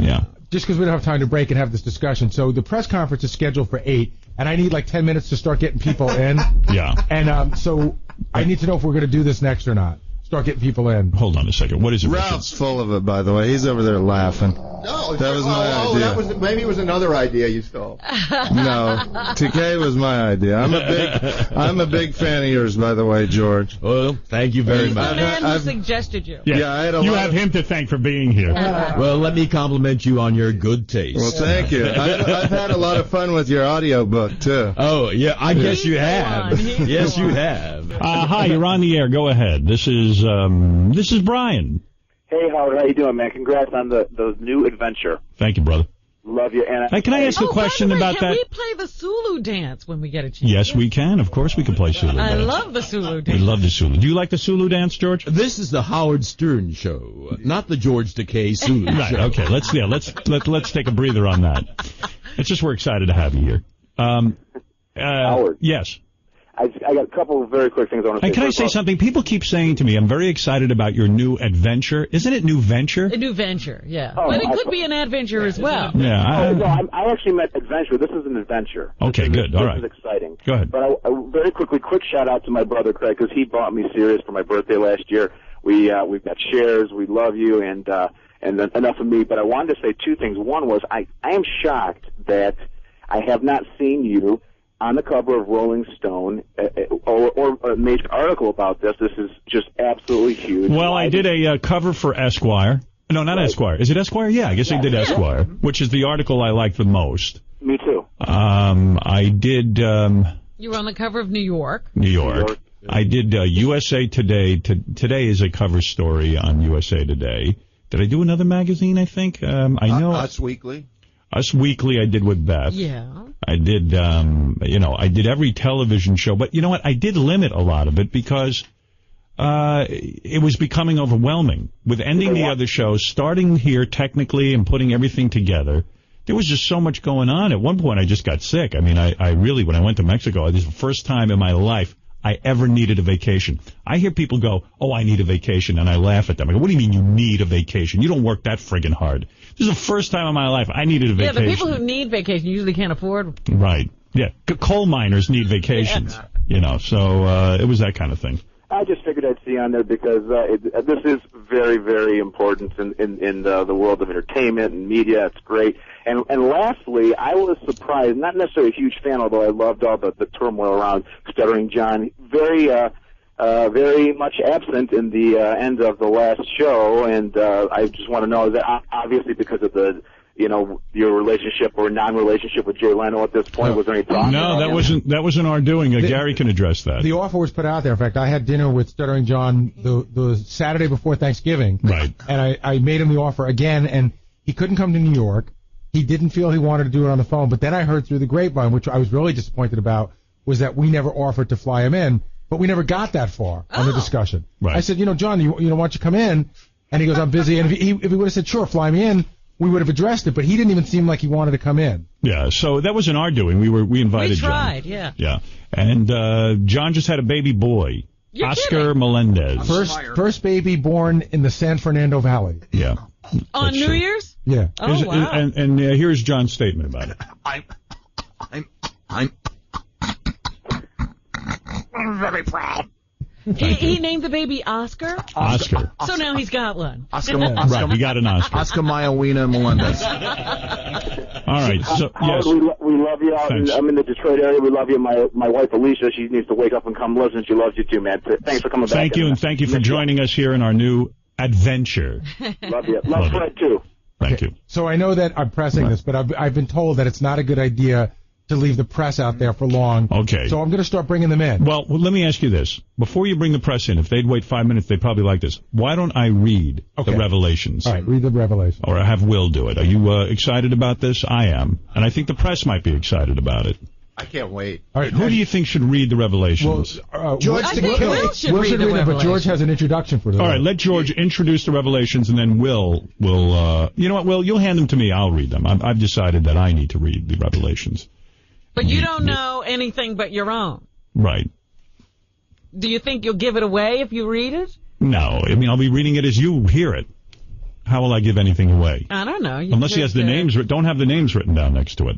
just because we don't have time to break and have this discussion, so the press conference is scheduled for 8, and I need like 10 minutes to start getting people in. Yeah. And so I need to know if we're going to do this next or not. Start getting people in. Hold on a second. What is it? Ralph's full of it, by the way. He's over there laughing. No, that was my idea. Maybe it was another idea you stole. No, TK was my idea. I'm a big fan of yours, by the way, George. Well, thank you very much. The man who suggested you. Yeah, I had you have him to thank for being here. Well, let me compliment you on your good taste. Well, thank you. I've had a lot of fun with your audio book too. Oh yeah, I guess you have. Yes, you have. Hi, you're on the air. Go ahead. This is Brian. Hey, Howard, how you doing, man? Congrats on the new adventure. Thank you, brother. Love you. And hey, can I ask a question about that? Can we play the Sulu dance when we get a chance? Yes, we can. Of course we can play Sulu dance. I love the Sulu dance. We love the Sulu. Do you like the Sulu dance, George? This is the Howard Stern Show, not the George Takei Sulu show. Okay, let's take a breather on that. It's just we're excited to have you here. Howard. Yes. I got a couple of very quick things I want to say. And can I say something? People keep saying to me, I'm very excited about your new adventure. Isn't it new venture? A new venture, yeah. Oh, but it could be an adventure as well. Yeah. I actually meant adventure. This is an adventure. Okay, good. All right. This is exciting. Go ahead. But very quickly, quick shout out to my brother Craig, because he bought me Sirius for my birthday last year. We've got shares. We love you, and then enough of me. But I wanted to say two things. One was I am shocked that I have not seen you on the cover of Rolling Stone, or a major article about this. This is just absolutely huge. Well, I did a cover for Esquire. No, not Esquire. Is it Esquire? Yeah, I guess I did Esquire, which is the article I like the most. Me too. I did... you were on the cover of New York. New York. I did USA Today. Today is a cover story on USA Today. Did I do another magazine, I think? I know... Us Weekly. Us Weekly I did with Beth. Yeah. I did, I did every television show. But you know what? I did limit a lot of it because it was becoming overwhelming. With ending the other shows, starting here technically and putting everything together, there was just so much going on. At one point, I just got sick. I mean, I really, when I went to Mexico, this was the first time in my life I ever needed a vacation. I hear people go, oh, I need a vacation, and I laugh at them. I go, what do you mean you need a vacation? You don't work that friggin' hard. This is the first time in my life I needed a vacation. Yeah, the people who need vacation usually can't afford. Right. Yeah. Coal miners need vacations. So it was that kind of thing. I just figured I'd see on there because this is very, very important in the world of entertainment and media. It's great. And lastly, I was surprised, not necessarily a huge fan, although I loved all the turmoil around Stuttering John. Very much absent in the end of the last show, and I just want to know, is that obviously because of the your relationship or non-relationship with Jay Leno at this point? Was there any talk? No, that wasn't our doing. Gary can address that. The offer was put out there. In fact, I had dinner with Stuttering John the Saturday before Thanksgiving. Right. And I made him the offer again, and he couldn't come to New York. He didn't feel he wanted to do it on the phone. But then I heard through the grapevine, which I was really disappointed about, was that we never offered to fly him in, but we never got that far on the discussion. Right. I said, John, why don't you come in? And he goes, I'm busy. And if he would have said, sure, fly me in, we would have addressed it, but he didn't even seem like he wanted to come in. Yeah, so that wasn't our doing. We invited John. We tried, yeah. Yeah. And John just had a baby boy. You're Oscar kidding. Melendez. First baby born in the San Fernando Valley. Yeah. On New Year's? Yeah. Oh, wow. And here's John's statement about it. I'm very proud. He named the baby Oscar? Oscar. So now he's got one. Right, he got an Oscar. Oscar Maywina Melendez. All right. So, yes. We love you. I'm in the Detroit area. We love you. My wife, Alicia, she needs to wake up and come listen. She loves you too, man. Thanks for coming back. Thank you, and thank you for joining us here in our new adventure. Love you. Love Fred, too. Thank you. So I know that I'm pressing this, but I've been told that it's not a good idea to leave the press out there for long. Okay. So I'm going to start bringing them in. Well, let me ask you this. Before you bring the press in, if they'd wait 5 minutes, they'd probably like this. Why don't I read the revelations? All right, read the revelations. Or have Will do it. Are you excited about this? I am. And I think the press might be excited about it. I can't wait. All right, who do you think should read the revelations? George Will should read it, but George has an introduction for it. All right, let George introduce the revelations, and then Will you know what, Will, you'll hand them to me. I'll read them. I've decided that I need to read the revelations. But you don't know anything but your own. Right. Do you think you'll give it away if you read it? No. I mean, I'll be reading it as you hear it. How will I give anything away? I don't know. Unless he has the names, don't have the names written down next to it.